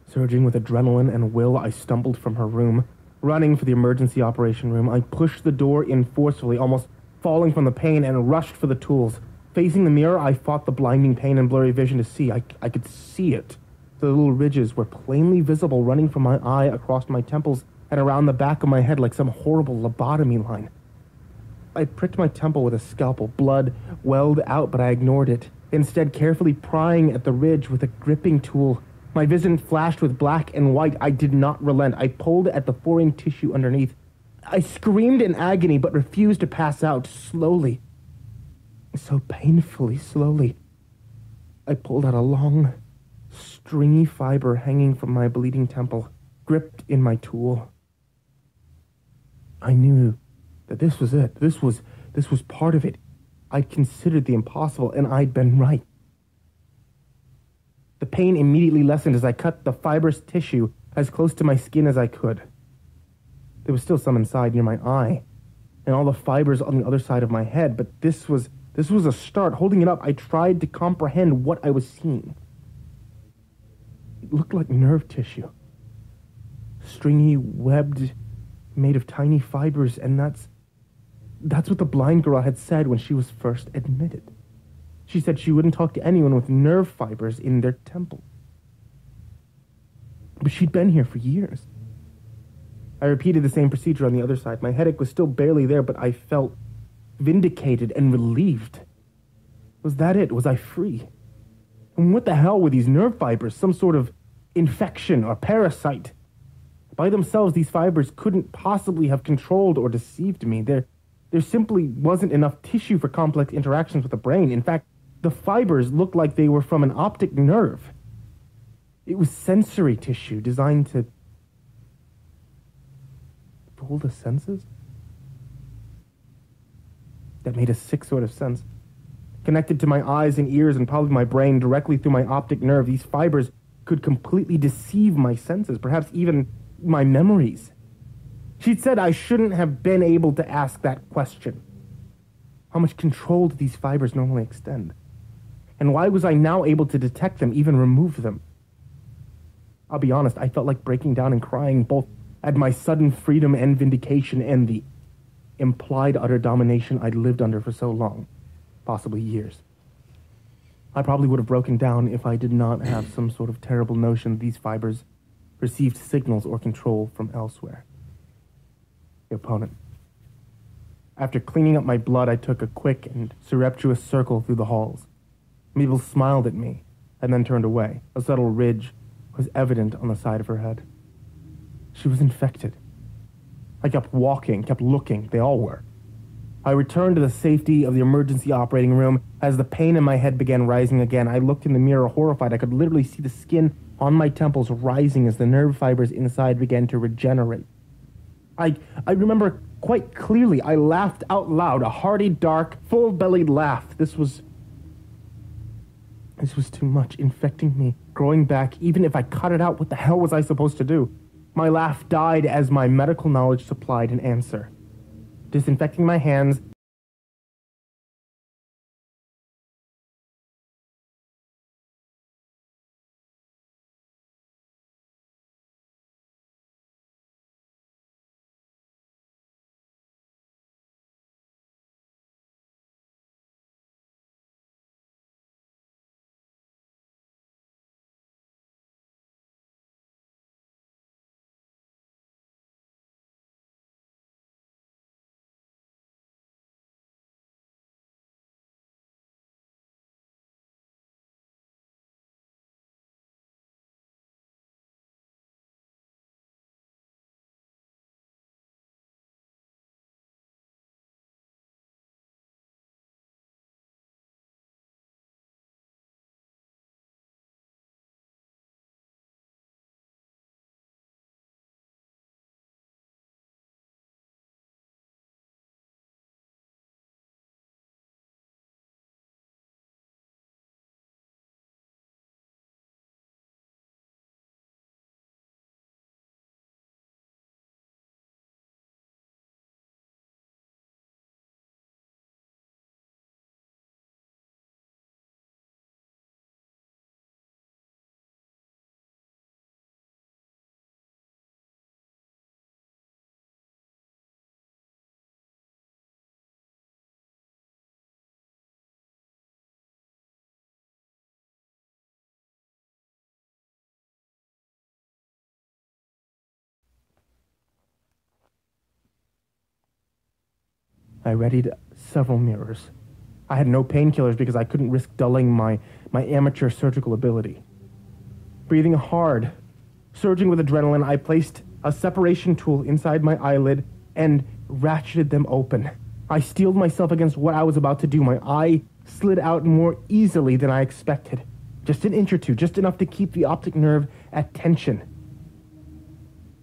Surging with adrenaline and will, I stumbled from her room. Running for the emergency operation room, I pushed the door in forcefully, almost falling from the pain, and rushed for the tools. Facing the mirror, I fought the blinding pain and blurry vision to see. I could see it. The little ridges were plainly visible, running from my eye across my temples and around the back of my head like some horrible lobotomy line. I pricked my temple with a scalpel. Blood welled out, but I ignored it, instead carefully prying at the ridge with a gripping tool. My vision flashed with black and white. I did not relent. I pulled at the foreign tissue underneath. I screamed in agony, but refused to pass out. Slowly, so painfully slowly, I pulled out a long, stringy fiber hanging from my bleeding temple, gripped in my tool. I knew that this was it. This was part of it. I'd considered the impossible, and I'd been right. The pain immediately lessened as I cut the fibrous tissue as close to my skin as I could. There was still some inside near my eye, and all the fibers on the other side of my head, but this was a start. Holding it up, I tried to comprehend what I was seeing. It looked like nerve tissue. Stringy, webbed, made of tiny fibers, and that's what the blind girl had said when she was first admitted. She said she wouldn't talk to anyone with nerve fibers in their temple. But she'd been here for years. I repeated the same procedure on the other side. My headache was still barely there, but I felt vindicated and relieved. Was that it? Was I free? And what the hell were these nerve fibers? Some sort of infection or parasite? By themselves, these fibers couldn't possibly have controlled or deceived me. There simply wasn't enough tissue for complex interactions with the brain. In fact, the fibers looked like they were from an optic nerve. It was sensory tissue designed to fool the senses? That made a sick sort of sense. Connected to my eyes and ears and probably my brain directly through my optic nerve, these fibers could completely deceive my senses, perhaps even my memories. She'd said I shouldn't have been able to ask that question. How much control do these fibers normally extend? And why was I now able to detect them, even remove them? I'll be honest, I felt like breaking down and crying, both at my sudden freedom and vindication and the implied utter domination I'd lived under for so long, possibly years. I probably would have broken down if I did not have some sort of terrible notion these fibers received signals or control from elsewhere. The opponent. After cleaning up my blood, I took a quick and surreptitious circle through the halls. Mabel smiled at me and then turned away. A subtle ridge was evident on the side of her head. She was infected. I kept walking, kept looking. They all were. I returned to the safety of the emergency operating room. As the pain in my head began rising again, I looked in the mirror horrified. I could literally see the skin on my temples rising as the nerve fibers inside began to regenerate. I remember quite clearly I laughed out loud, a hearty, dark, full-bellied laugh. This was too much, infecting me, growing back. Even if I cut it out, what the hell was I supposed to do? My laugh died as my medical knowledge supplied an answer. Disinfecting my hands, I readied several mirrors. I had no painkillers because I couldn't risk dulling my amateur surgical ability. Breathing hard, surging with adrenaline, I placed a separation tool inside my eyelid and ratcheted them open. I steeled myself against what I was about to do. My eye slid out more easily than I expected. Just an inch or two, just enough to keep the optic nerve at tension.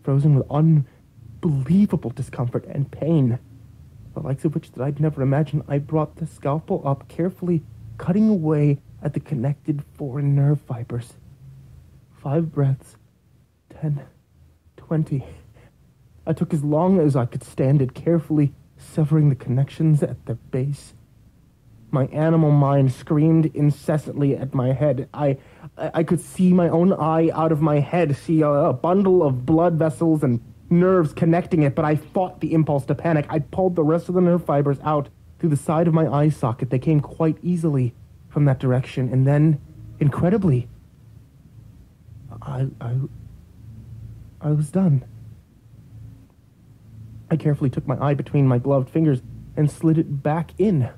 Frozen with unbelievable discomfort and pain, the likes of which that I'd never imagined, I brought the scalpel up, carefully cutting away at the connected foreign nerve fibers. 5 breaths, 10, 20. I took as long as I could stand it, carefully severing the connections at the base. My animal mind screamed incessantly at my head. I could see my own eye out of my head, see a bundle of blood vessels and nerves connecting it, but I fought the impulse to panic. I pulled the rest of the nerve fibers out through the side of my eye socket. They came quite easily from that direction, and then, incredibly, I was done. I carefully took my eye between my gloved fingers and slid it back in.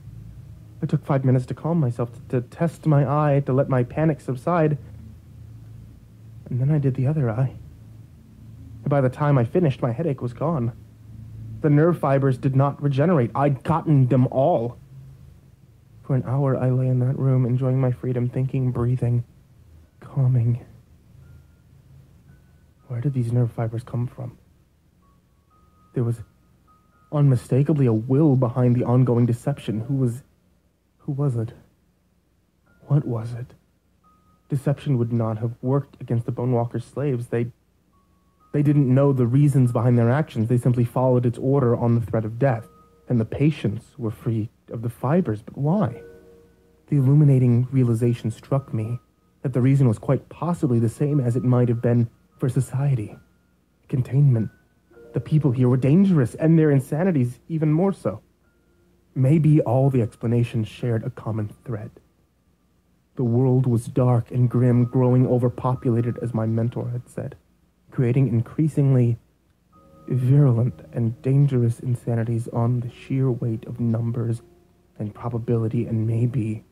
It took 5 minutes to calm myself, to test my eye, to let my panic subside, and then I did the other eye. By the time I finished, my headache was gone. The nerve fibers did not regenerate. I'd gotten them all. For an hour, I lay in that room, enjoying my freedom, thinking, breathing, calming. Where did these nerve fibers come from? There was unmistakably a will behind the ongoing deception. Who was it? What was it? Deception would not have worked against the Bonewalker slaves. They didn't know the reasons behind their actions. They simply followed its order on the threat of death, and the patients were free of the fibers, but why? The illuminating realization struck me that the reason was quite possibly the same as it might have been for society. Containment. The people here were dangerous, and their insanities even more so. Maybe all the explanations shared a common thread. The world was dark and grim, growing overpopulated, as my mentor had said, creating increasingly virulent and dangerous insanities on the sheer weight of numbers and probability, and maybe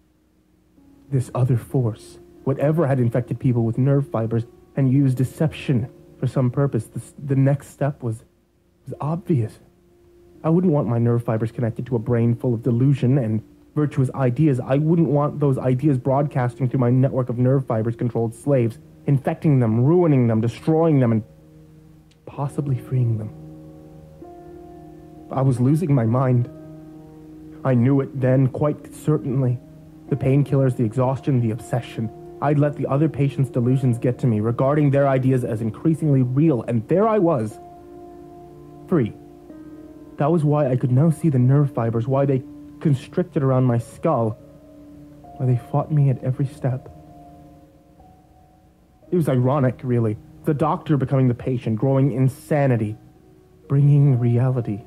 this other force, whatever had infected people with nerve fibers and used deception for some purpose, the next step was obvious. I wouldn't want my nerve fibers connected to a brain full of delusion and virtuous ideas. I wouldn't want those ideas broadcasting through my network of nerve fibers-controlled slaves, infecting them, ruining them, destroying them, and possibly freeing them. I was losing my mind. I knew it then, quite certainly. The painkillers, the exhaustion, the obsession. I'd let the other patients' delusions get to me, regarding their ideas as increasingly real, and there I was, free. That was why I could now see the nerve fibers, why they constricted around my skull, why they fought me at every step. It was ironic, really. The doctor becoming the patient, growing insanity, bringing reality.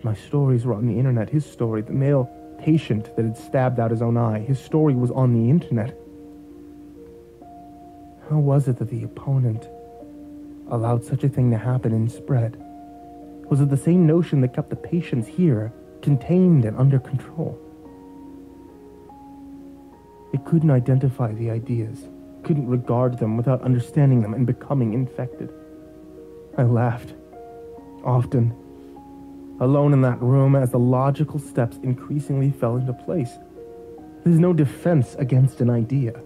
My stories were on the internet. His story, the male patient that had stabbed out his own eye, his story was on the internet. How was it that the opponent allowed such a thing to happen and spread? Was it the same notion that kept the patients here, contained and under control? It couldn't identify the ideas, couldn't regard them without understanding them and becoming infected. I laughed, often, alone in that room as the logical steps increasingly fell into place. There's no defense against an idea.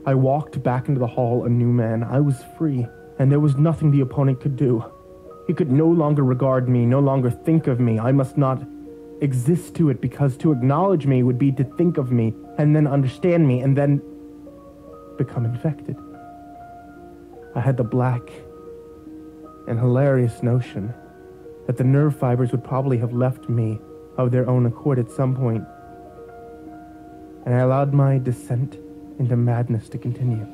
I walked back into the hall a new man. I was free, and there was nothing the opponent could do. He could no longer regard me, no longer think of me. I must not exist to it, because to acknowledge me would be to think of me, and then understand me, and then become infected. I had the black and hilarious notion that the nerve fibers would probably have left me of their own accord at some point, and I allowed my descent into madness to continue.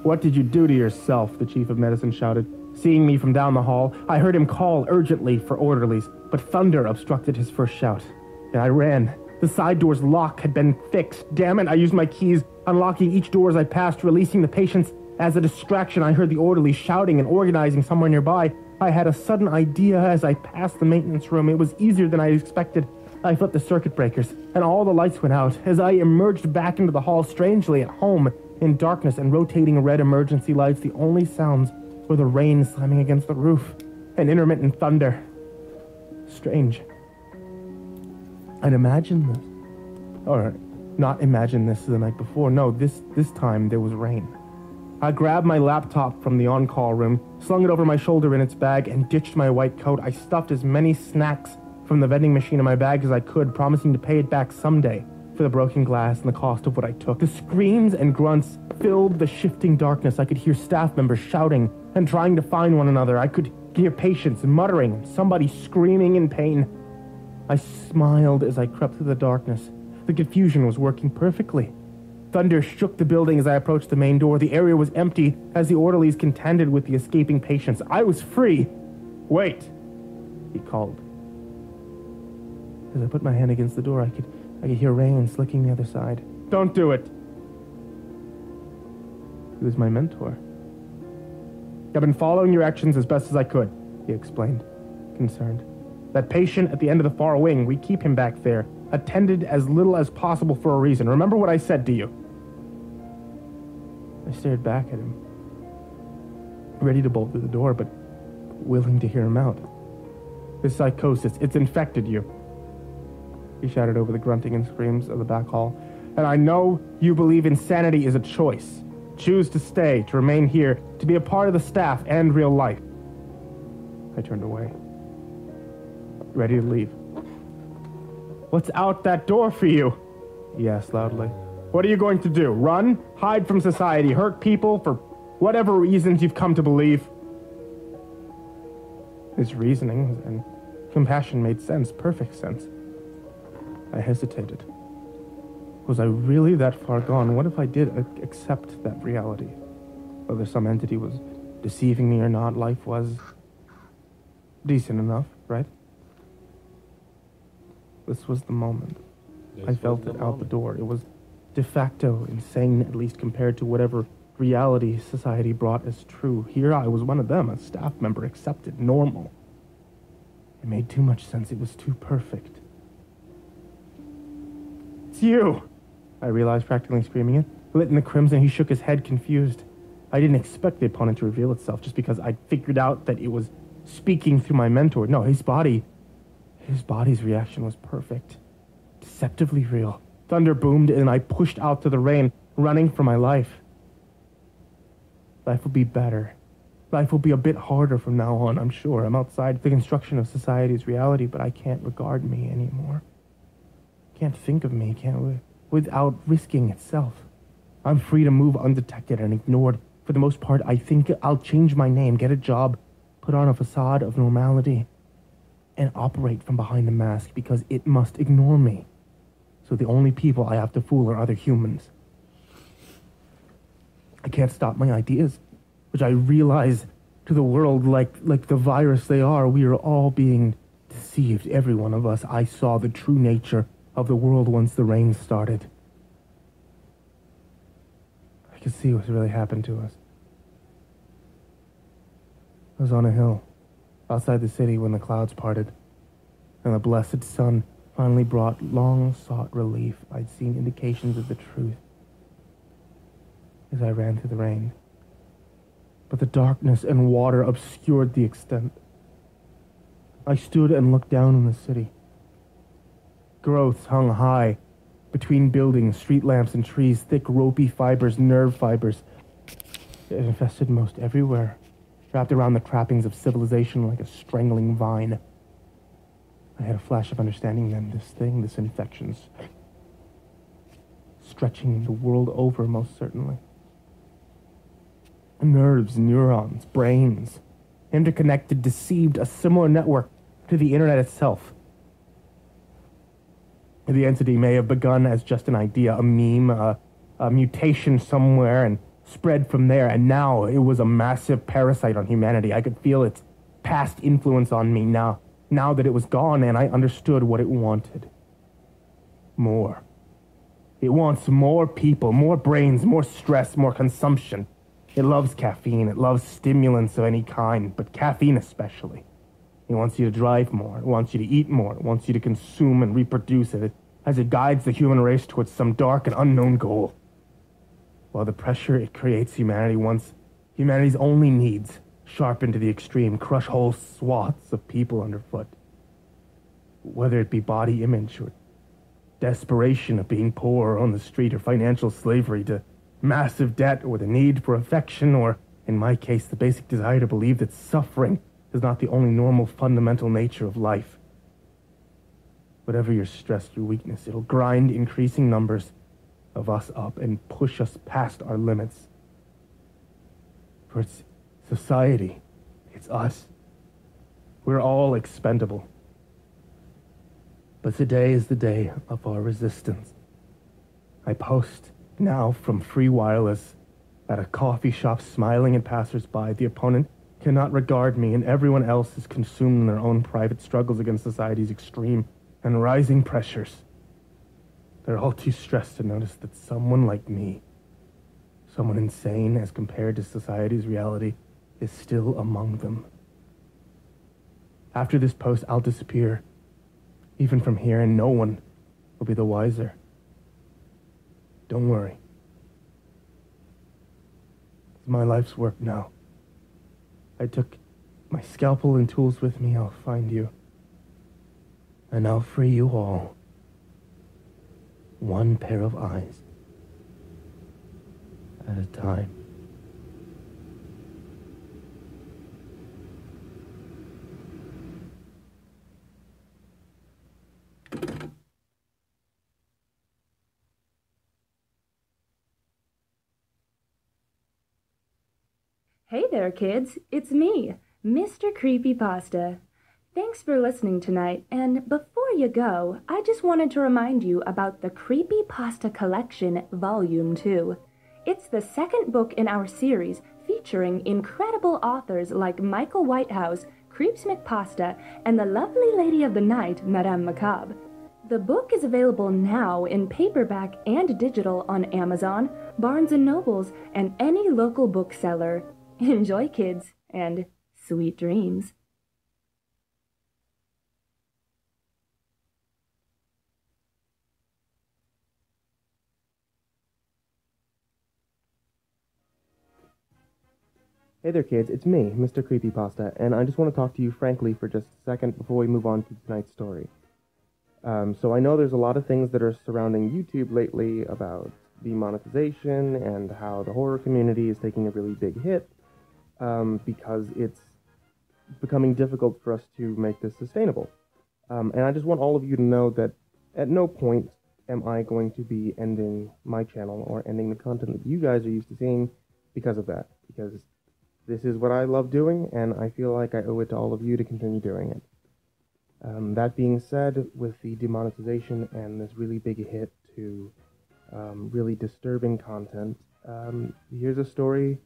"What did you do to yourself?" the chief of medicine shouted. Seeing me from down the hall, I heard him call urgently for orderlies, but thunder obstructed his first shout, and I ran. The side door's lock had been fixed. Damn it, I used my keys, unlocking each door as I passed, releasing the patients. As a distraction, I heard the orderlies shouting and organizing somewhere nearby. I had a sudden idea as I passed the maintenance room. It was easier than I expected. I flipped the circuit breakers, and all the lights went out. As I emerged back into the hall, strangely at home, in darkness and rotating red emergency lights, the only sounds were the rain slamming against the roof and intermittent thunder. Strange. I'd imagined this. Or not imagined this the night before. No, this time there was rain. I grabbed my laptop from the on-call room, slung it over my shoulder in its bag, and ditched my white coat. I stuffed as many snacks from the vending machine in my bag as I could, promising to pay it back someday for the broken glass and the cost of what I took. The screams and grunts filled the shifting darkness. I could hear staff members shouting and trying to find one another. I could hear patients muttering, somebody screaming in pain. I smiled as I crept through the darkness. The confusion was working perfectly. Thunder shook the building as I approached the main door. The area was empty as the orderlies contended with the escaping patients. I was free. "Wait," he called. As I put my hand against the door, I could hear rain slicking the other side. "Don't do it." He was my mentor. "I've been following your actions as best as I could," he explained, concerned. "That patient at the end of the far wing, we keep him back there, attended as little as possible for a reason. Remember what I said to you?" I stared back at him, ready to bolt through the door, but willing to hear him out. "This psychosis, it's infected you," he shouted over the grunting and screams of the back hall. "And I know you believe insanity is a choice. Choose to stay, to remain here, to be a part of the staff and real life." I turned away, ready to leave. "What's out that door for you?" he asked loudly. "What are you going to do? Run? Hide from society? Hurt people for whatever reasons you've come to believe?" His reasoning and compassion made sense, perfect sense. I hesitated. Was I really that far gone? What if I did accept that reality? Whether some entity was deceiving me or not, life was decent enough, right? This was the moment. I felt it out the door. It was de facto insane, at least compared to whatever reality society brought as true. Here I was one of them, a staff member, accepted, normal. It made too much sense. It was too perfect. It's you! I realized, practically screaming it. Lit in the crimson, he shook his head, confused. I didn't expect the opponent to reveal itself just because I'd figured out that it was speaking through my mentor. No, his body's reaction was perfect. Deceptively real. Thunder boomed and I pushed out to the rain, running for my life. Life will be better. Life will be a bit harder from now on, I'm sure. I'm outside the construction of society's reality, but I can't regard me anymore. Can't think of me, without risking itself. I'm free to move undetected and ignored. For the most part, I think I'll change my name, get a job, put on a facade of normality, and operate from behind the mask because it must ignore me. So the only people I have to fool are other humans. I can't stop my ideas, which I realize to the world like the virus they are. We are all being deceived, every one of us. I saw the true nature of the world once the rain started. I could see what's really happened to us. I was on a hill, outside the city when the clouds parted, and the blessed sun finally brought long-sought relief. I'd seen indications of the truth as I ran through the rain, but the darkness and water obscured the extent. I stood and looked down on the city. Growths hung high between buildings, street lamps and trees, thick ropey fibers, nerve fibers. It infested most everywhere, wrapped around the trappings of civilization like a strangling vine. I had a flash of understanding then. This infection's stretching the world over, most certainly. Nerves, neurons, brains, interconnected, deceived, a similar network to the internet itself. The entity may have begun as just an idea, a meme, a mutation somewhere, and spread from there, and now it was a massive parasite on humanity. I could feel its past influence on me now that it was gone, and I understood what it wanted. More. It wants more people, more brains, more stress, more consumption. It loves caffeine, it loves stimulants of any kind, but caffeine especially. It wants you to drive more, it wants you to eat more, it wants you to consume and reproduce it as it guides the human race towards some dark and unknown goal. While the pressure it creates humanity wants humanity's only needs sharpened to the extreme, crush whole swaths of people underfoot. Whether it be body image or desperation of being poor or on the street or financial slavery to massive debt or the need for affection or, in my case, the basic desire to believe that suffering is not the only normal fundamental nature of life. Whatever your stress, your weakness, it'll grind increasing numbers of us up and push us past our limits. For it's society. It's us. We're all expendable. But today is the day of our resistance. I post now from free wireless at a coffee shop, smiling at passers-by. The opponent cannot regard me, and everyone else is consumed in their own private struggles against society's extreme and rising pressures. They're all too stressed to notice that someone like me, someone insane as compared to society's reality, is still among them. After this post, I'll disappear, even from here, and no one will be the wiser. Don't worry. It's my life's work now. I took my scalpel and tools with me. I'll find you. And I'll free you all. One pair of eyes at a time. Hey there, kids. It's me, Mr. Creepypasta. Thanks for listening tonight, and before you go, I just wanted to remind you about the Creepypasta Collection Volume 2. It's the second book in our series featuring incredible authors like Michael Whitehouse, Creeps McPasta, and the lovely lady of the night, Madame Macabre. The book is available now in paperback and digital on Amazon, Barnes & Nobles, and any local bookseller. Enjoy, kids, and sweet dreams. Hey there, kids, it's me, Mr. Creepypasta, and I just want to talk to you frankly for just a second before we move on to tonight's story. So I know there's a lot of things that are surrounding YouTube lately about demonetization and how the horror community is taking a really big hit because it's becoming difficult for us to make this sustainable. And I just want all of you to know that at no point am I going to be ending my channel or ending the content that you guys are used to seeing because of that. Because this is what I love doing, and I feel like I owe it to all of you to continue doing it. That being said, with the demonetization and this really big hit to really disturbing content, here's a story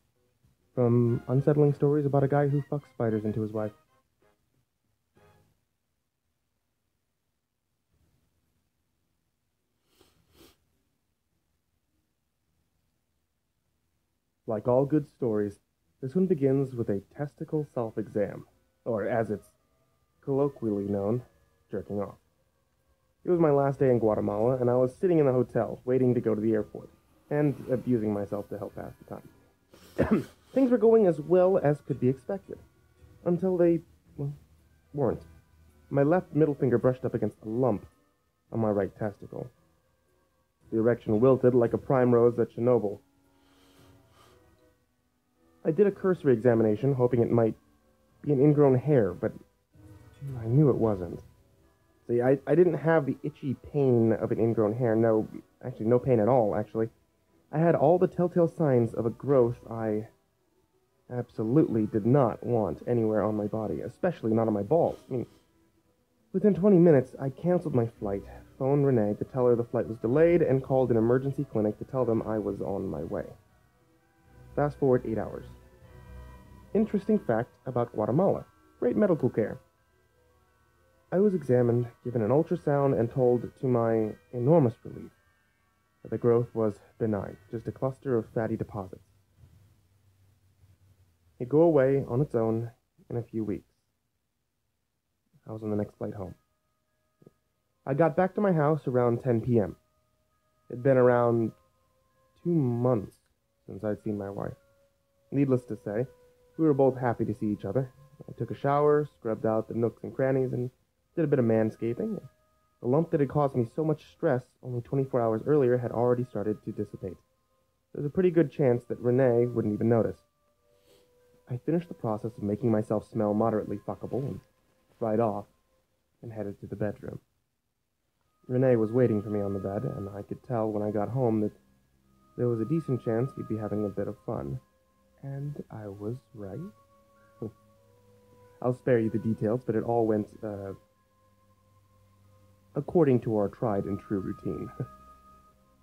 from Unsettling Stories about a guy who fucks spiders into his wife. Like all good stories, this one begins with a testicle self-exam, or as it's colloquially known, jerking off. It was my last day in Guatemala, and I was sitting in the hotel, waiting to go to the airport, and abusing myself to help pass the time. Things were going as well as could be expected, until they, well, weren't. My left middle finger brushed up against a lump on my right testicle. The erection wilted like a prime rose at Chernobyl. I did a cursory examination, hoping it might be an ingrown hair, but I knew it wasn't. See, I didn't have the itchy pain of an ingrown hair. No pain at all, actually. I had all the telltale signs of a growth I absolutely did not want anywhere on my body, especially not on my balls. I mean, within 20 minutes, I canceled my flight, phoned Renee to tell her the flight was delayed, and called an emergency clinic to tell them I was on my way. Fast forward 8 hours. Interesting fact about Guatemala. Great medical care. I was examined, given an ultrasound, and told, to my enormous relief, that the growth was benign, just a cluster of fatty deposits. It'd go away on its own in a few weeks. I was on the next flight home. I got back to my house around 10 p.m. It'd been around 2 months since I'd seen my wife. Needless to say, we were both happy to see each other. I took a shower, scrubbed out the nooks and crannies, and did a bit of manscaping. The lump that had caused me so much stress only 24 hours earlier had already started to dissipate. There's a pretty good chance that Renee wouldn't even notice. I finished the process of making myself smell moderately fuckable and dried off and headed to the bedroom. Renee was waiting for me on the bed, and I could tell when I got home that there was a decent chance we'd be having a bit of fun. And I was right. I'll spare you the details, but it all went, according to our tried and true routine.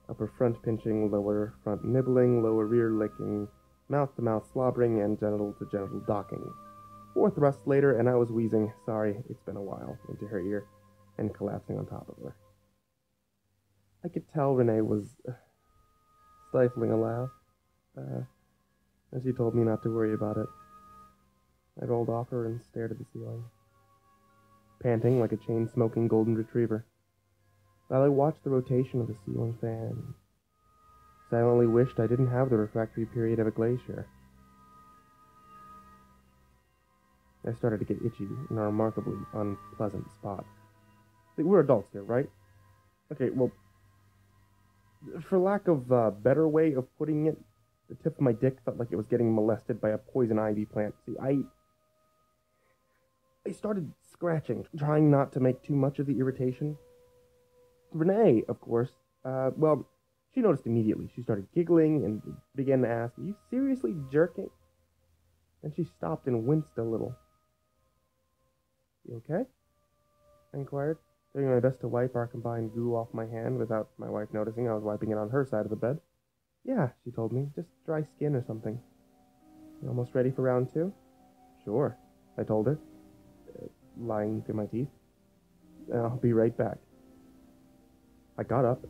Upper front pinching, lower front nibbling, lower rear licking, mouth-to-mouth slobbering, and genital-to-genital docking. 4 thrusts later, and I was wheezing, "Sorry, it's been a while," into her ear, and collapsing on top of her. I could tell Renee was stifling a laugh, as she told me not to worry about it. I rolled off her and stared at the ceiling, panting like a chain-smoking golden retriever, while I watched the rotation of the ceiling fan. Silently wished I didn't have the refractory period of a glacier. I started to get itchy in a remarkably unpleasant spot. We're adults here, right? Okay, well, for lack of a better way of putting it, the tip of my dick felt like it was getting molested by a poison ivy plant. See, I started scratching, trying not to make too much of the irritation. Renee, of course, she noticed immediately. She started giggling and began to ask, "Are you seriously jerking?" And she stopped and winced a little. You okay? I inquired, doing my best to wipe our combined goo off my hand without my wife noticing I was wiping it on her side of the bed. Yeah, she told me, just dry skin or something. You almost ready for round 2? Sure, I told her, lying through my teeth. I'll be right back. I got up,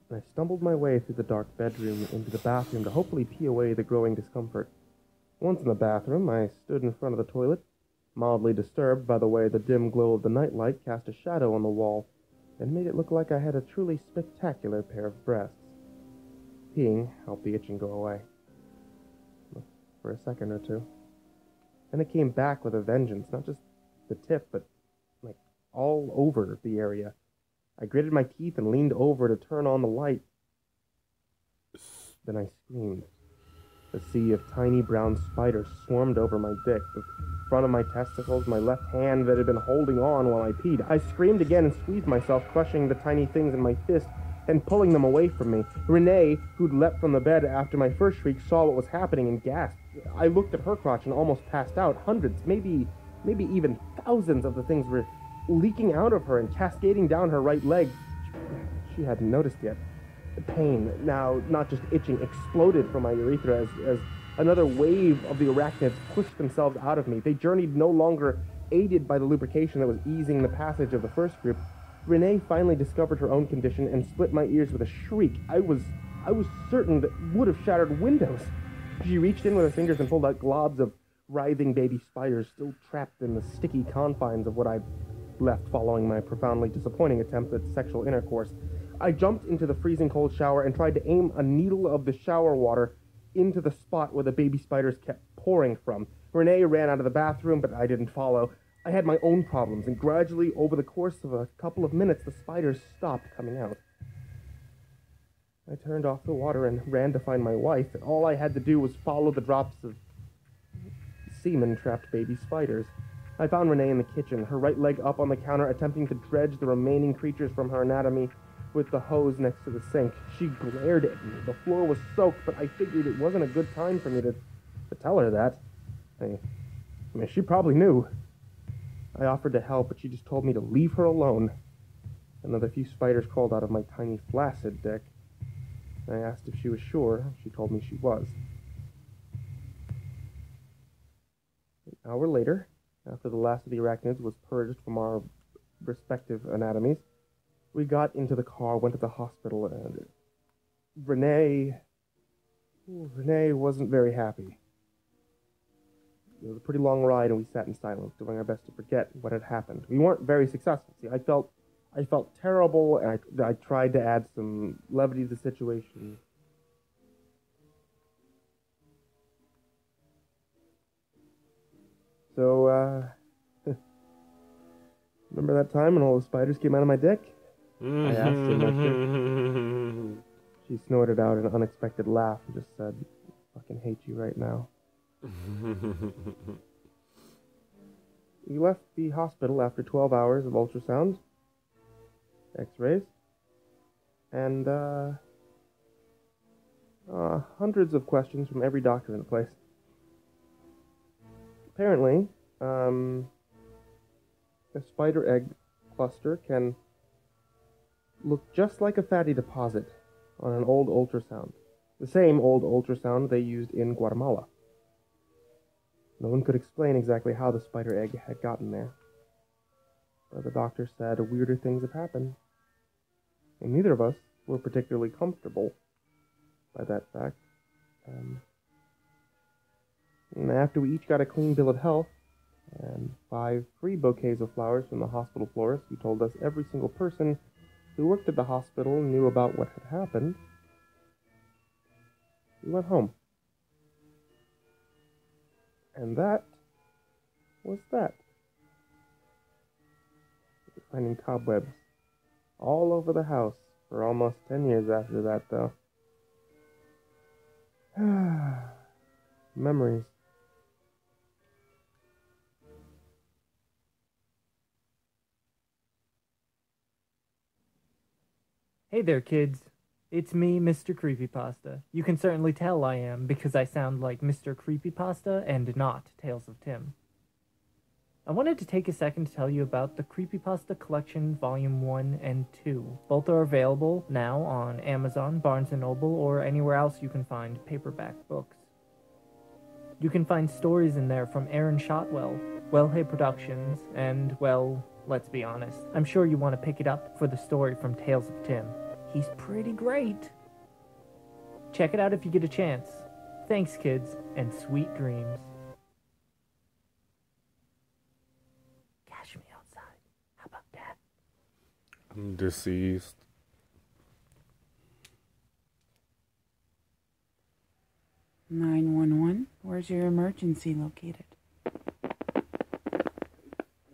and I stumbled my way through the dark bedroom into the bathroom to hopefully pee away the growing discomfort. Once in the bathroom, I stood in front of the toilet, mildly disturbed by the way the dim glow of the nightlight cast a shadow on the wall and made it look like I had a truly spectacular pair of breasts. Peeing helped the itching go away. For a second or two. Then it came back with a vengeance, not just the tip, but like all over the area. I gritted my teeth and leaned over to turn on the light. Then I screamed. A sea of tiny brown spiders swarmed over my dick, the front of my testicles, my left hand that had been holding on while I peed. I screamed again and squeezed myself, crushing the tiny things in my fist and pulling them away from me. Renee, who'd leapt from the bed after my first shriek, saw what was happening and gasped. I looked at her crotch and almost passed out. Hundreds, maybe even thousands of the things were leaking out of her and cascading down her right leg. She hadn't noticed yet. The pain, now not just itching, exploded from my urethra as another wave of the arachnids pushed themselves out of me. They journeyed no longer aided by the lubrication that was easing the passage of the first group. Renee finally discovered her own condition and split my ears with a shriek I was certain that would have shattered windows. She reached in with her fingers and pulled out globs of writhing baby spiders still trapped in the sticky confines of what I'd left following my profoundly disappointing attempt at sexual intercourse. I jumped into the freezing cold shower and tried to aim a needle of the shower water into the spot where the baby spiders kept pouring from. Renee ran out of the bathroom, but I didn't follow. I had my own problems, and gradually, over the course of a couple of minutes, the spiders stopped coming out. I turned off the water and ran to find my wife, and all I had to do was follow the drops of semen-trapped baby spiders. I found Renee in the kitchen, her right leg up on the counter, attempting to dredge the remaining creatures from her anatomy with the hose next to the sink. She glared at me. The floor was soaked, but I figured it wasn't a good time for me to tell her that. I mean, she probably knew. I offered to help, but she just told me to leave her alone. Another few spiders crawled out of my tiny flaccid dick. I asked if she was sure. She told me she was. An hour later, after the last of the arachnids was purged from our respective anatomies, we got into the car, went to the hospital, and Renee wasn't very happy. It was a pretty long ride, and we sat in silence, doing our best to forget what had happened. We weren't very successful. See, I felt terrible, and I tried to add some levity to the situation. So, remember that time when all the spiders came out of my dick? I asked her. She snorted out an unexpected laugh and just said, "I fucking hate you right now." We left the hospital after 12 hours of ultrasound, x-rays, and hundreds of questions from every doctor in the place. Apparently, a spider egg cluster can look just like a fatty deposit on an old ultrasound. The same old ultrasound they used in Guatemala. No one could explain exactly how the spider egg had gotten there. But the doctor said weirder things have happened. And neither of us were particularly comfortable by that fact. And after we each got a clean bill of health and 5 free bouquets of flowers from the hospital florist who told us every single person who worked at the hospital knew about what had happened, we went home. And that was that. Finding cobwebs all over the house for almost 10 years after that, though. Memories. Hey there, kids. It's me, Mr. Creepypasta. You can certainly tell I am, because I sound like Mr. Creepypasta and not Tales of Tim. I wanted to take a second to tell you about the Creepypasta Collection Volume 1 and 2. Both are available now on Amazon, Barnes & Noble, or anywhere else you can find paperback books. You can find stories in there from Aaron Shotwell, Wellhay Productions, and, well, let's be honest, I'm sure you want to pick it up for the story from Tales of Tim. He's pretty great. Check it out if you get a chance. Thanks, kids, and sweet dreams. Cash me outside. How about that? I'm deceased. (911). Where's your emergency located?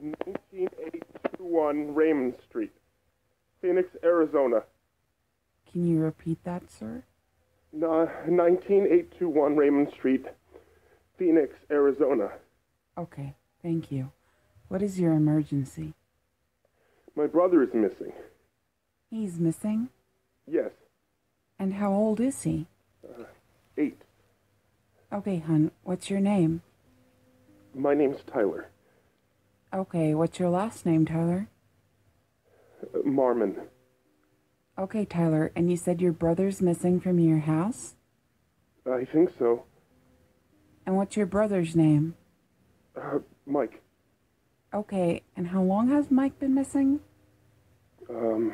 19821 Raymond Street, Phoenix, Arizona. Can you repeat that, sir? 19821 Raymond Street, Phoenix, Arizona. Okay, thank you. What is your emergency? My brother is missing. He's missing? Yes. And how old is he? 8. Okay, hon, what's your name? My name's Tyler. Okay, what's your last name, Tyler? Marmon. Okay, Tyler, and you said your brother's missing from your house? I think so. And what's your brother's name? Mike. Okay, and how long has Mike been missing? I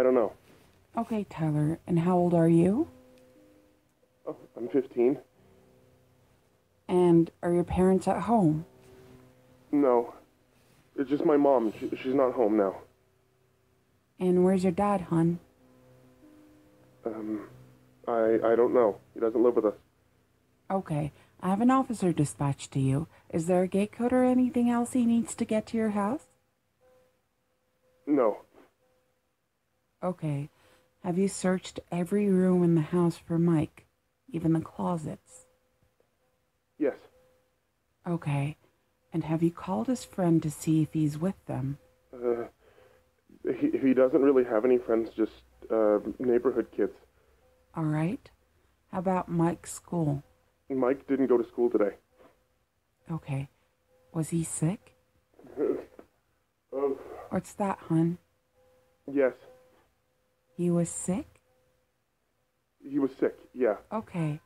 don't know. Okay, Tyler, and how old are you? Oh, I'm 15. And are your parents at home? No. It's just my mom. She's not home now. And where's your dad, hon? I don't know. He doesn't live with us. Okay, I have an officer dispatched to you. Is there a gate code or anything else he needs to get to your house? No. Okay. Have you searched every room in the house for Mike? Even the closets? Yes. Okay. And have you called his friend to see if he's with them? He doesn't really have any friends, just neighborhood kids. All right. How about Mike's school? Mike didn't go to school today. Okay. Was he sick? What's that, hon? Yes. He was sick? He was sick, yeah. Okay.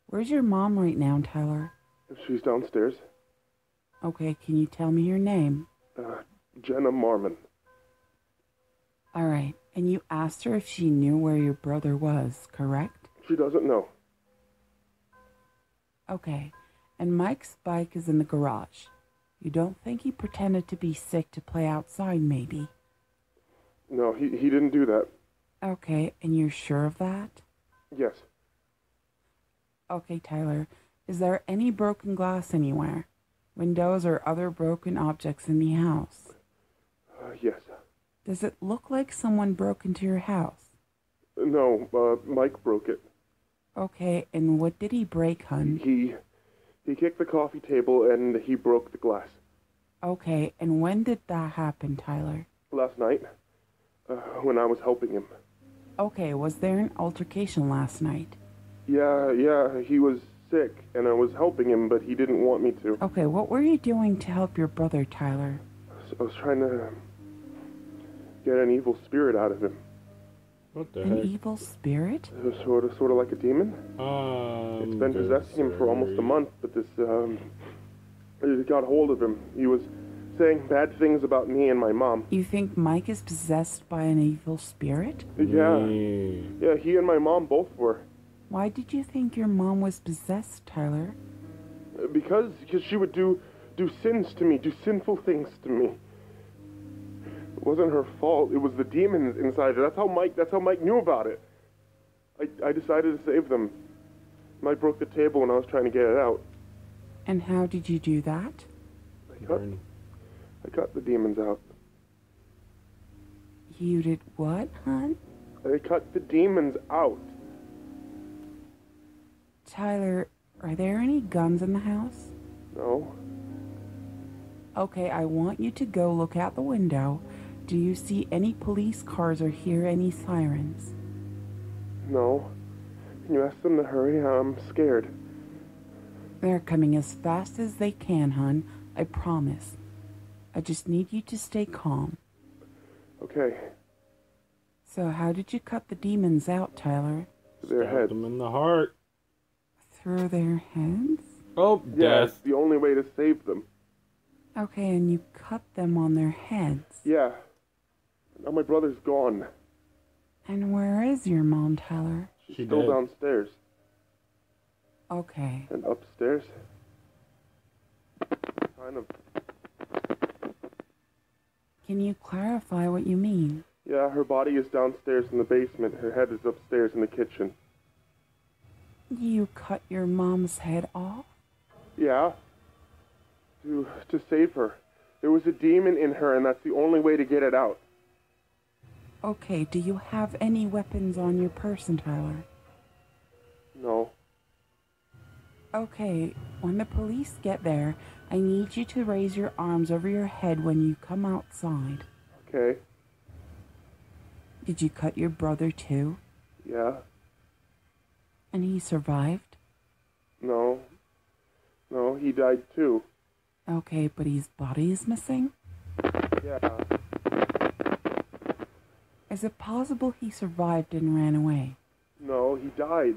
Where's your mom right now, Tyler? She's downstairs. Okay, can you tell me your name? Jenna Marmon. All right. And you asked her if she knew where your brother was, correct? She doesn't know. Okay. And Mike's bike is in the garage. You don't think he pretended to be sick to play outside, maybe? No, he didn't do that. Okay, and you're sure of that? Yes. Okay, Tyler. Is there any broken glass anywhere? Windows or other broken objects in the house? Yes. Does it look like someone broke into your house? No, Mike broke it. Okay, and what did he break, hun? He kicked the coffee table and he broke the glass. Okay, and when did that happen, Tyler? Last night, when I was helping him. Okay, was there an altercation last night? Yeah, he was sick and I was helping him, but he didn't want me to. Okay, what were you doing to help your brother, Tyler? I was trying to get an evil spirit out of him. What the An heck? evil spirit? It was sort of like a demon. It's been possessing him for almost a month, but this, it got hold of him. He was saying bad things about me and my mom. You think Mike is possessed by an evil spirit? Yeah, he and my mom both were. Why did you think your mom was possessed, Tyler? Because she would do sins to me, do sinful things to me. It wasn't her fault. It was the demons inside her. That's how Mike knew about it. I decided to save them. Mike broke the table when I was trying to get it out. And how did you do that? I cut the demons out. You did what, hon? I cut the demons out. Tyler, are there any guns in the house? No. Okay, I want you to go look out the window. Do you see any police cars or hear any sirens? No. Can you ask them to hurry? I'm scared. They're coming as fast as they can, hon. I promise. I just need you to stay calm. Okay. So how did you cut the demons out, Tyler? Their Stab heads. them in the heart. Through their heads? Oh, Yeah, it's death. the only way to save them. Okay, and you cut them on their heads. Yeah. Now my brother's gone. And where is your mom, Tyler? She's She still did. downstairs. Okay. And upstairs. Kind of. Can you clarify what you mean? Yeah, her body is downstairs in the basement. Her head is upstairs in the kitchen. You cut your mom's head off? Yeah. To save her. There was a demon in her, and that's the only way to get it out. Okay, do you have any weapons on your person, Tyler? No. Okay, when the police get there, I need you to raise your arms over your head when you come outside. Okay. Did you cut your brother too? Yeah. And he survived? No. No, he died too. Okay, but his body is missing? Yeah. Is it possible he survived and ran away? No, he died.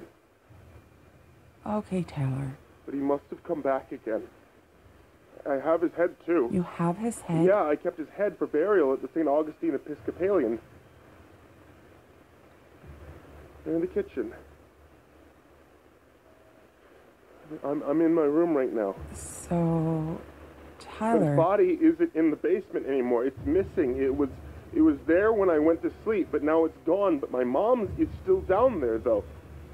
Okay, Tyler. But he must have come back again. I have his head too. You have his head? Yeah, I kept his head for burial at the St. Augustine Episcopalian. They're in the kitchen. I'm in my room right now. So, But Tyler... his body isn't in the basement anymore. It's missing. It was there when I went to sleep, but now it's gone. But my mom's is still down there, though.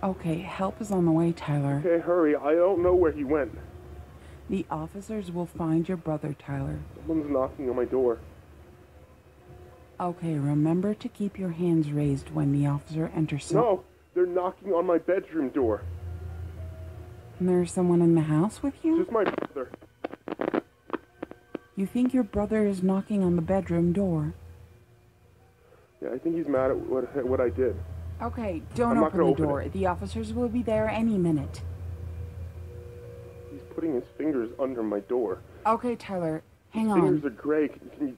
Okay, help is on the way, Tyler. Okay, hurry. I don't know where he went. The officers will find your brother, Tyler. Someone's knocking on my door. Okay, remember to keep your hands raised when the officer enters. No, they're knocking on my bedroom door. And there's someone in the house with you? Just my brother. You think your brother is knocking on the bedroom door? Yeah, I think he's mad at what I did. Okay, don't I'm not open gonna the open door. it. The officers will be there any minute. He's putting his fingers under my door. Okay, Tyler, hang His on. fingers are gray. Can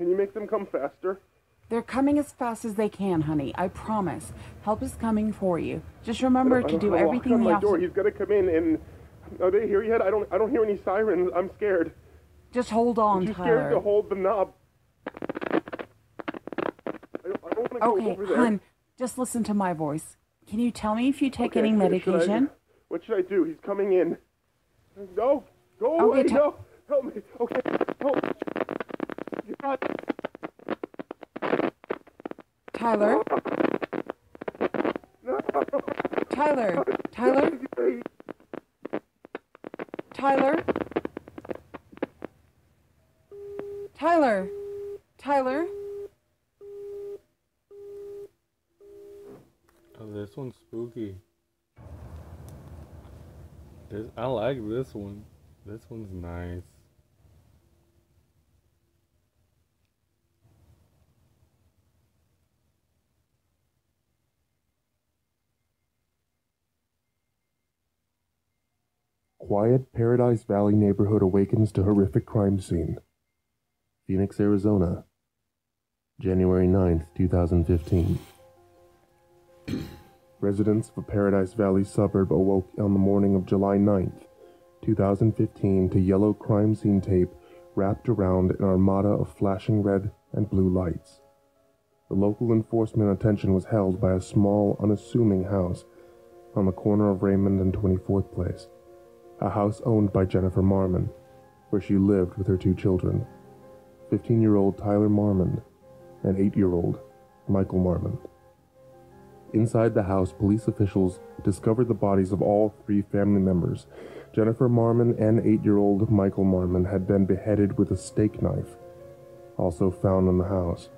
you make them come faster? They're coming as fast as they can, honey. I promise. Help is coming for you. Just remember to do everything on the my door. officer... He's gonna come in and... Are they here yet? I don't hear any sirens. I'm scared. Just hold on, I'm too scared Tyler. to hold the knob. I don't want to go Okay, over there. hon, just listen to my voice. Can you tell me if you take Okay, any what should I medication? do? What should I do? He's coming in. No, go Okay, away. No, help me. Okay, help. God. Tyler? No. Tyler? Tyler? Tyler? Tyler? Tyler? Oh, this one's spooky. I like this one. This one's nice. Quiet Paradise Valley neighborhood awakens to horrific crime scene. Phoenix, Arizona, January 9th, 2015. Residents of a Paradise Valley suburb awoke on the morning of July 9th, 2015 to yellow crime scene tape wrapped around an armada of flashing red and blue lights. The local enforcement attention was held by a small, unassuming house on the corner of Raymond and 24th Place, a house owned by Jennifer Marmon, where she lived with her two children, 15-year-old Tyler Marmon and 8-year-old Michael Marmon. Inside the house, police officials discovered the bodies of all three family members. Jennifer Marmon and 8-year-old Michael Marmon had been beheaded with a steak knife, also found in the house.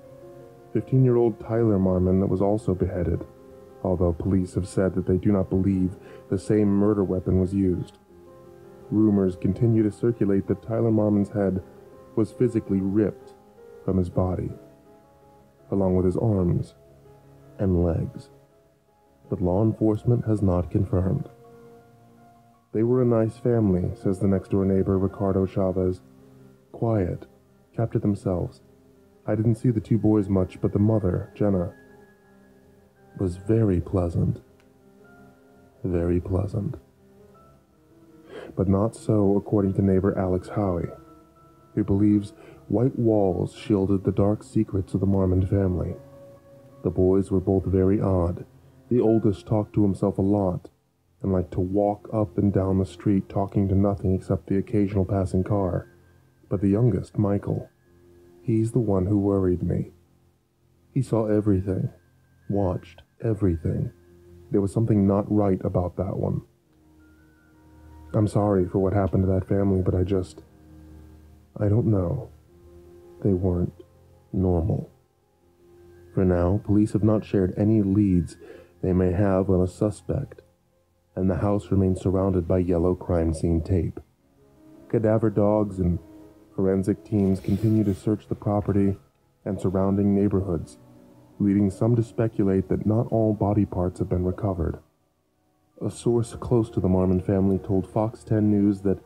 15-year-old Tyler Marmon was also beheaded, although police have said that they do not believe the same murder weapon was used. Rumors continue to circulate that Tyler Marmon's head was physically ripped from his body, along with his arms and legs, but law enforcement has not confirmed. They were a nice family, says the next-door neighbor, Ricardo Chavez. Quiet, kept to themselves. I didn't see the two boys much, but the mother, Jenna, was very pleasant. Very pleasant. But not so according to neighbor Alex Howie, who believes white walls shielded the dark secrets of the Marmon family. The boys were both very odd. The oldest talked to himself a lot, and liked to walk up and down the street talking to nothing except the occasional passing car. But the youngest, Michael, he's the one who worried me. He saw everything, watched everything. There was something not right about that one. I'm sorry for what happened to that family, but I don't know. They weren't normal. For now, police have not shared any leads they may have on a suspect, and the house remains surrounded by yellow crime scene tape. Cadaver dogs and forensic teams continue to search the property and surrounding neighborhoods, leading some to speculate that not all body parts have been recovered. A source close to the Marmon family told Fox 10 News that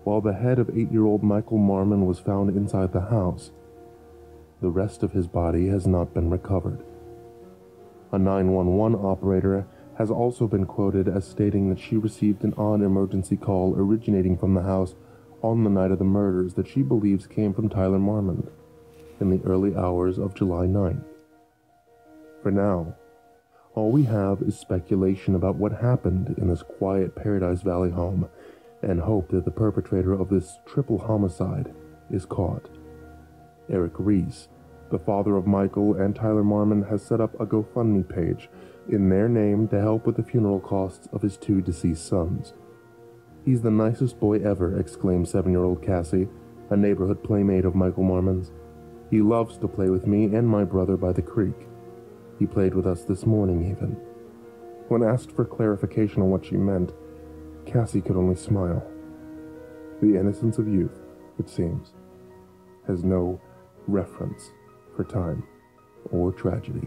while the head of 8-year-old Michael Marmon was found inside the house, the rest of his body has not been recovered. A 911 operator has also been quoted as stating that she received an odd emergency call originating from the house on the night of the murders that she believes came from Tyler Marmon in the early hours of July 9th. For now, all we have is speculation about what happened in this quiet Paradise Valley home, and hope that the perpetrator of this triple homicide is caught. Eric Reese, the father of Michael and Tyler Marmon, has set up a GoFundMe page in their name to help with the funeral costs of his 2 deceased sons. He's the nicest boy ever, exclaimed 7-year-old Cassie, a neighborhood playmate of Michael Marmon's. He loves to play with me and my brother by the creek. He played with us this morning, even. When asked for clarification on what she meant, Cassie could only smile. The innocence of youth, it seems, has no reference for time or tragedy.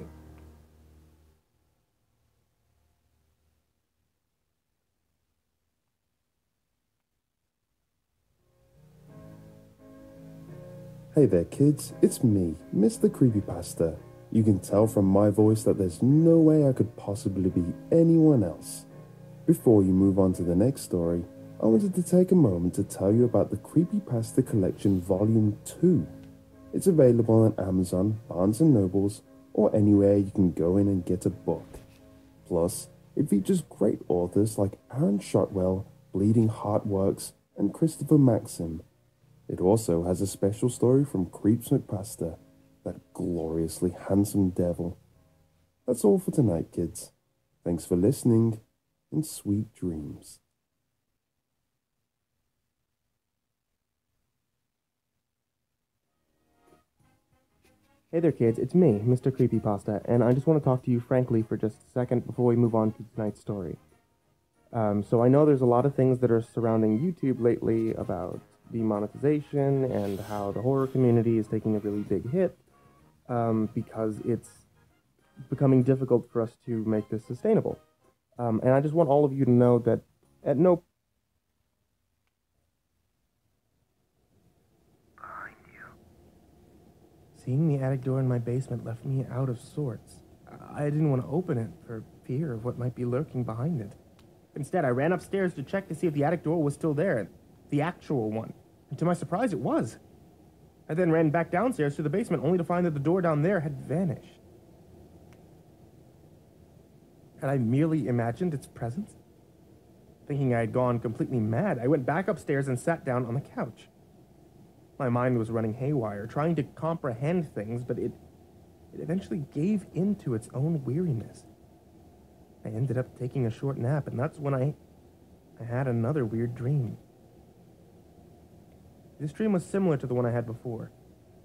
Hey there kids, it's me, Mr. Creepypasta. You can tell from my voice that there's no way I could possibly be anyone else. Before you move on to the next story, I wanted to take a moment to tell you about the Creepypasta Collection Volume 2. It's available on Amazon, Barnes & Nobles, or anywhere you can go in and get a book. Plus, it features great authors like Aaron Shotwell, Bleeding Heart Works, and Christopher Maxim. It also has a special story from Creeps McPasta, that gloriously handsome devil. That's all for tonight, kids. Thanks for listening, and sweet dreams. Hey there kids, it's me, Mr. Creepypasta, and I just want to talk to you frankly for just a second before we move on to tonight's story. So I know there's a lot of things that are surrounding YouTube lately about demonetization and how the horror community is taking a really big hit because it's becoming difficult for us to make this sustainable. And I just want all of you to know that at no Seeing the attic door in my basement left me out of sorts. I didn't want to open it for fear of what might be lurking behind it. Instead, I ran upstairs to check to see if the attic door was still there, the actual one. And to my surprise, it was. I then ran back downstairs to the basement only to find that the door down there had vanished. Had I merely imagined its presence? Thinking I had gone completely mad, I went back upstairs and sat down on the couch. My mind was running haywire, trying to comprehend things, but it eventually gave in to its own weariness. I ended up taking a short nap, and that's when I had another weird dream. This dream was similar to the one I had before.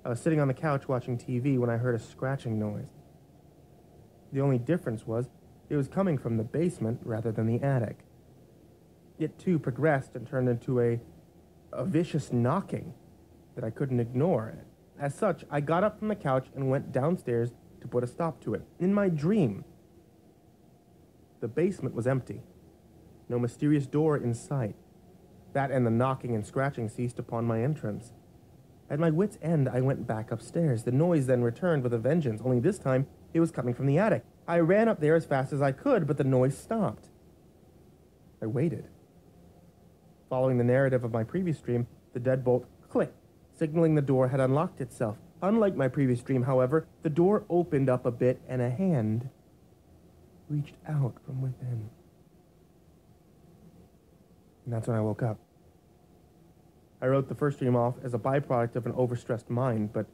I was sitting on the couch watching TV when I heard a scratching noise. The only difference was it was coming from the basement rather than the attic. It too progressed and turned into a vicious knocking that I couldn't ignore. As such, I got up from the couch and went downstairs to put a stop to it. In my dream, the basement was empty. No mysterious door in sight. That and the knocking and scratching ceased upon my entrance. At my wit's end, I went back upstairs. The noise then returned with a vengeance, only this time it was coming from the attic. I ran up there as fast as I could, but the noise stopped. I waited. Following the narrative of my previous dream, the deadbolt clicked, signaling the door had unlocked itself. Unlike my previous dream, however, the door opened up a bit and a hand reached out from within. And that's when I woke up. I wrote the first dream off as a byproduct of an overstressed mind, but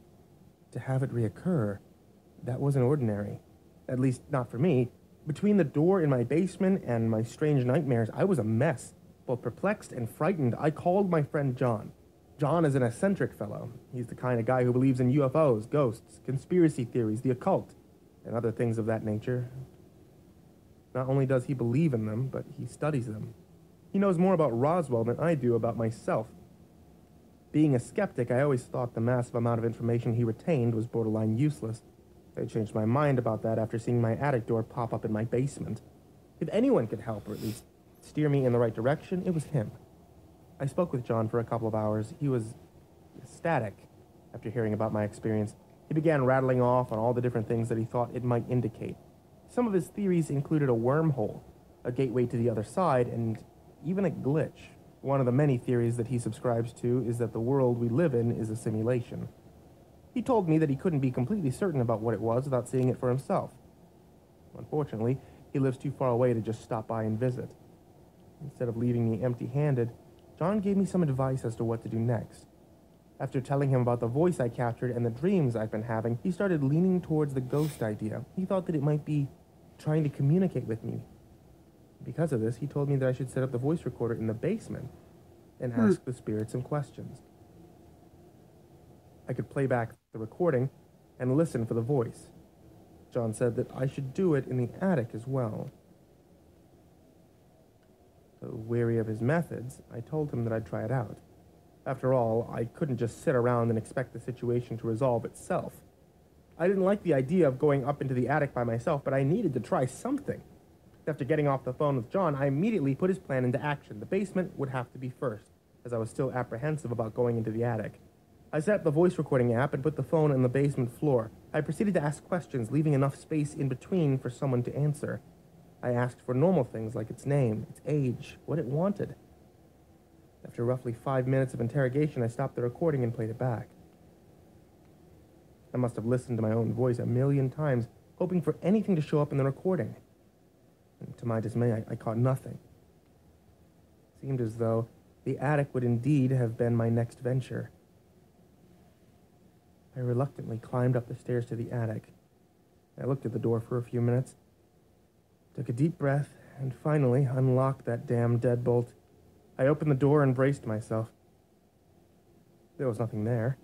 to have it reoccur, that wasn't ordinary. At least, not for me. Between the door in my basement and my strange nightmares, I was a mess. Both perplexed and frightened, I called my friend John. John is an eccentric fellow. He's the kind of guy who believes in UFOs, ghosts, conspiracy theories, the occult, and other things of that nature. Not only does he believe in them, but he studies them. He knows more about Roswell than I do about myself. Being a skeptic, I always thought the massive amount of information he retained was borderline useless. I changed my mind about that after seeing my attic door pop up in my basement. If anyone could help, or at least steer me in the right direction, it was him. I spoke with John for a couple of hours. He was ecstatic after hearing about my experience. He began rattling off on all the different things that he thought it might indicate. Some of his theories included a wormhole, a gateway to the other side, and even a glitch. One of the many theories that he subscribes to is that the world we live in is a simulation. He told me that he couldn't be completely certain about what it was without seeing it for himself. Unfortunately, he lives too far away to just stop by and visit. Instead of leaving me empty-handed, John gave me some advice as to what to do next. After telling him about the voice I captured and the dreams I'd been having, he started leaning towards the ghost idea. He thought that it might be trying to communicate with me. Because of this, he told me that I should set up the voice recorder in the basement and ask the spirit some questions. I could play back the recording and listen for the voice. John said that I should do it in the attic as well. So, wary of his methods, I told him that I'd try it out. After all, I couldn't just sit around and expect the situation to resolve itself. I didn't like the idea of going up into the attic by myself, but I needed to try something. After getting off the phone with John, I immediately put his plan into action. The basement would have to be first, as I was still apprehensive about going into the attic. I set up the voice recording app and put the phone on the basement floor. I proceeded to ask questions, leaving enough space in between for someone to answer. I asked for normal things like its name, its age, what it wanted. After roughly 5 minutes of interrogation, I stopped the recording and played it back. I must have listened to my own voice a million times, hoping for anything to show up in the recording. And to my dismay, I caught nothing. It seemed as though the attic would indeed have been my next venture. I reluctantly climbed up the stairs to the attic. I looked at the door for a few minutes, took a deep breath, and finally unlocked that damn deadbolt. I opened the door and braced myself. There was nothing there,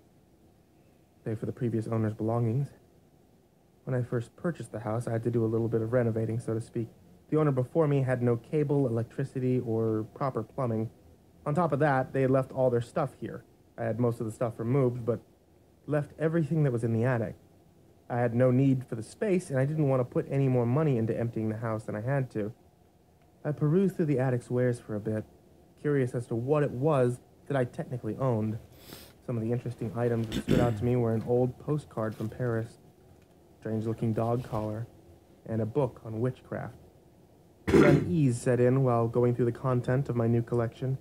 save for the previous owner's belongings. When I first purchased the house, I had to do a little bit of renovating, so to speak. The owner before me had no cable, electricity, or proper plumbing. On top of that, they had left all their stuff here. I had most of the stuff removed, but left everything that was in the attic. I had no need for the space, and I didn't want to put any more money into emptying the house than I had to. I perused through the attic's wares for a bit, curious as to what it was that I technically owned. Some of the interesting items that stood out to me were an old postcard from Paris, strange-looking dog collar, and a book on witchcraft. Unease set in while going through the content of my new collection.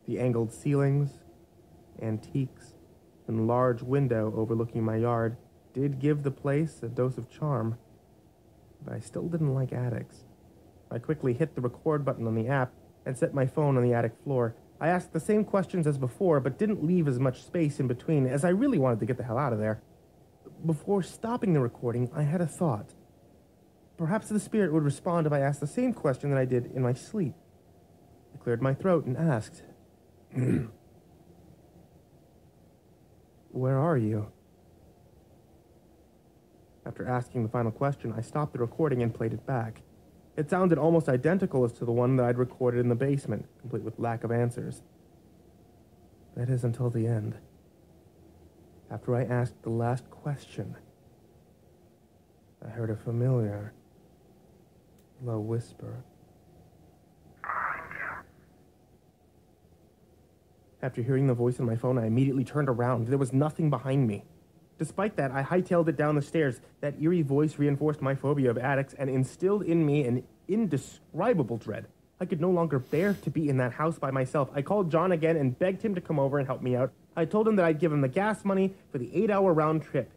The angled ceilings, antiques, and large window overlooking my yard did give the place a dose of charm, but I still didn't like attics. I quickly hit the record button on the app and set my phone on the attic floor. I asked the same questions as before, but didn't leave as much space in between, as I really wanted to get the hell out of there. Before stopping the recording, I had a thought. Perhaps the spirit would respond if I asked the same question that I did in my sleep. I cleared my throat and asked, "Where are you?" After asking the final question, I stopped the recording and played it back. It sounded almost identical as to the one that I'd recorded in the basement, complete with lack of answers. That is until the end. After I asked the last question, I heard a familiar, low whisper. After hearing the voice on my phone, I immediately turned around. There was nothing behind me. Despite that, I hightailed it down the stairs. That eerie voice reinforced my phobia of attics and instilled in me an indescribable dread. I could no longer bear to be in that house by myself. I called John again and begged him to come over and help me out. I told him that I'd give him the gas money for the 8-hour round trip.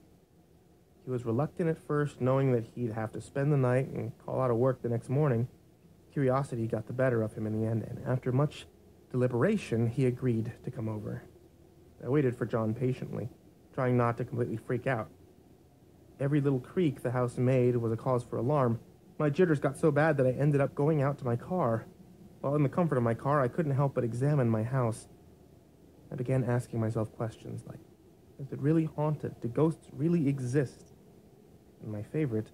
He was reluctant at first, knowing that he'd have to spend the night and call out of work the next morning. Curiosity got the better of him in the end, and after much deliberation, he agreed to come over. I waited for John patiently, trying not to completely freak out. Every little creak the house made was a cause for alarm. My jitters got so bad that I ended up going out to my car. While in the comfort of my car, I couldn't help but examine my house. I began asking myself questions like, is it really haunted? Do ghosts really exist? And my favorite,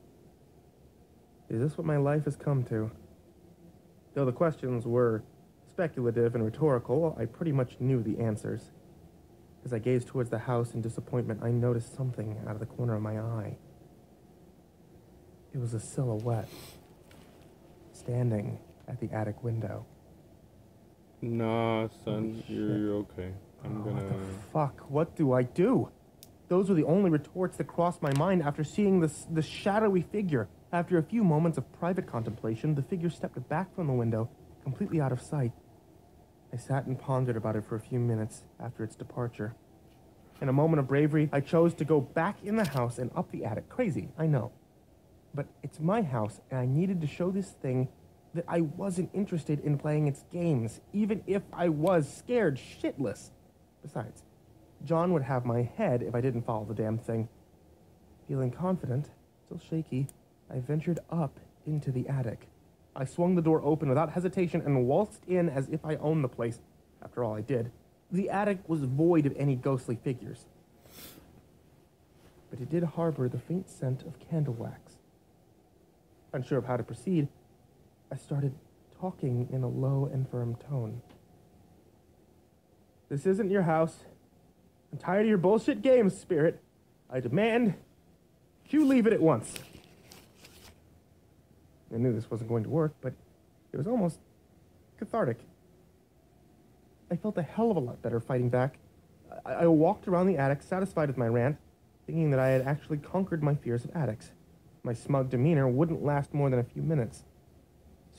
is this what my life has come to? Though the questions were speculative and rhetorical, I pretty much knew the answers. As I gazed towards the house in disappointment, I noticed something out of the corner of my eye. It was a silhouette, standing at the attic window. Nah, son, you're okay. What the fuck? What do I do? Those were the only retorts that crossed my mind after seeing the shadowy figure. After a few moments of private contemplation, the figure stepped back from the window, completely out of sight. I sat and pondered about it for a few minutes after its departure. In a moment of bravery, I chose to go back in the house and up the attic. Crazy, I know. But it's my house, and I needed to show this thing that I wasn't interested in playing its games, even if I was scared shitless. Besides, John would have my head if I didn't follow the damn thing. Feeling confident, still shaky, I ventured up into the attic. I swung the door open without hesitation and waltzed in as if I owned the place. After all, I did. The attic was void of any ghostly figures, but it did harbor the faint scent of candle wax. Unsure of how to proceed, I started talking in a low and firm tone. This isn't your house. I'm tired of your bullshit games, spirit. I demand you leave it at once. I knew this wasn't going to work, but it was almost cathartic. I felt a hell of a lot better fighting back. I walked around the attic, satisfied with my rant, thinking that I had actually conquered my fears of attics. My smug demeanor wouldn't last more than a few minutes.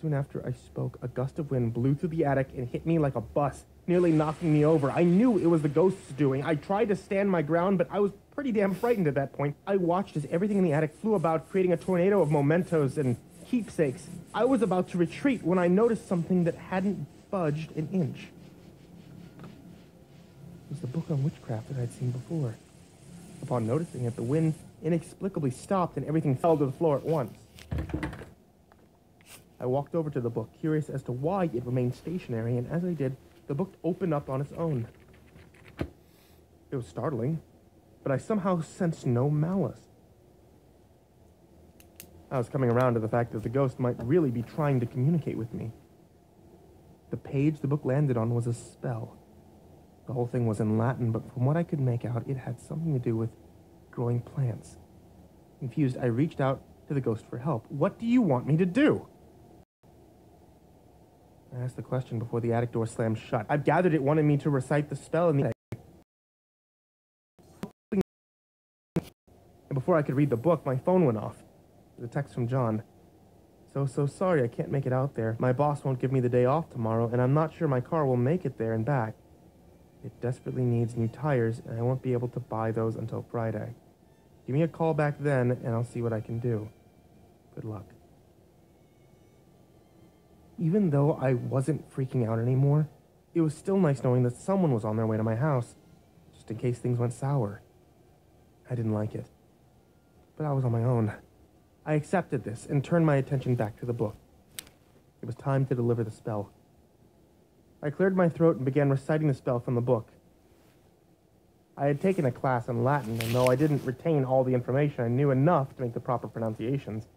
Soon after I spoke, a gust of wind blew through the attic and hit me like a bus, nearly knocking me over. I knew it was the ghost's doing. I tried to stand my ground, but I was pretty damn frightened at that point. I watched as everything in the attic flew about, creating a tornado of mementos and keepsakes. I was about to retreat when I noticed something that hadn't budged an inch. It was the book on witchcraft that I'd seen before. Upon noticing it, the wind inexplicably stopped and everything fell to the floor at once. I walked over to the book, curious as to why it remained stationary, and as I did, the book opened up on its own. It was startling, but I somehow sensed no malice. I was coming around to the fact that the ghost might really be trying to communicate with me. The page the book landed on was a spell. The whole thing was in Latin, but from what I could make out, it had something to do with growing plants. Confused, I reached out to the ghost for help. What do you want me to do? I asked the question before the attic door slammed shut. I've gathered it wanted me to recite the spell in the attic. And before I could read the book, my phone went off. The text from John. So sorry I can't make it out there. My boss won't give me the day off tomorrow, and I'm not sure my car will make it there and back. It desperately needs new tires, and I won't be able to buy those until Friday. Give me a call back then, and I'll see what I can do. Good luck. Even though I wasn't freaking out anymore, it was still nice knowing that someone was on their way to my house, just in case things went sour. I didn't like it, but I was on my own. I accepted this and turned my attention back to the book. It was time to deliver the spell. I cleared my throat and began reciting the spell from the book. I had taken a class in Latin, and though I didn't retain all the information, I knew enough to make the proper pronunciations.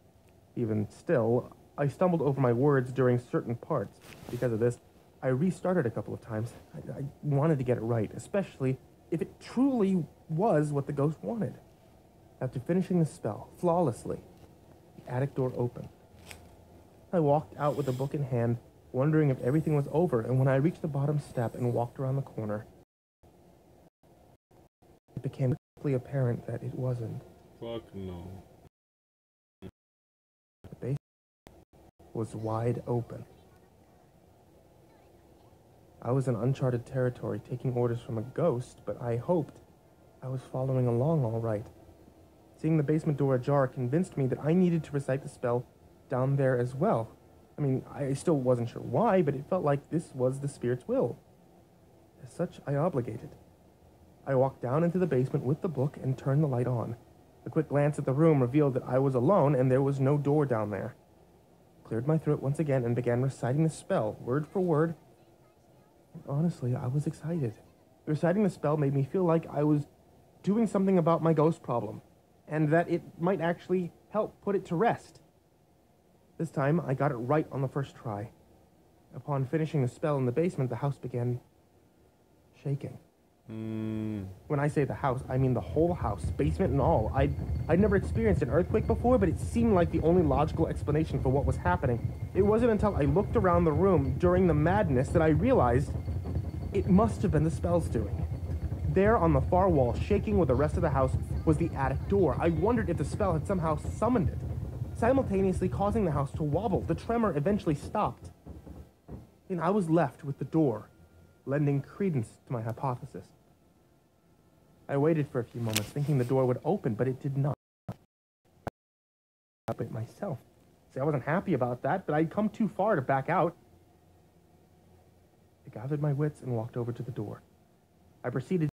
Even still, I stumbled over my words during certain parts. Because of this, I restarted a couple of times. I wanted to get it right, especially if it truly was what the ghost wanted. After finishing the spell flawlessly, the attic door opened. I walked out with the book in hand, wondering if everything was over, and when I reached the bottom step and walked around the corner, it became quickly apparent that it wasn't. Fuck no. The basement was wide open. I was in uncharted territory, taking orders from a ghost, but I hoped I was following along all right. Seeing the basement door ajar convinced me that I needed to recite the spell down there as well. I mean, I still wasn't sure why, but it felt like this was the spirit's will. As such, I obligated. I walked down into the basement with the book and turned the light on. A quick glance at the room revealed that I was alone and there was no door down there. Cleared my throat once again and began reciting the spell, word for word. And honestly, I was excited. Reciting the spell made me feel like I was doing something about my ghost problem, and that it might actually help put it to rest. This time, I got it right on the first try. Upon finishing the spell in the basement, the house began shaking. When I say the house, I mean the whole house, basement and all. I'd never experienced an earthquake before, but it seemed like the only logical explanation for what was happening. It wasn't until I looked around the room during the madness that I realized it must have been the spell's doing. There on the far wall, shaking with the rest of the house, was the attic door. I wondered if the spell had somehow summoned it, simultaneously causing the house to wobble. The tremor eventually stopped, and I was left with the door, lending credence to my hypothesis. I waited for a few moments, thinking the door would open, but it did not. I opened it myself. See, I wasn't happy about that, but I'd come too far to back out. I gathered my wits and walked over to the door. I proceeded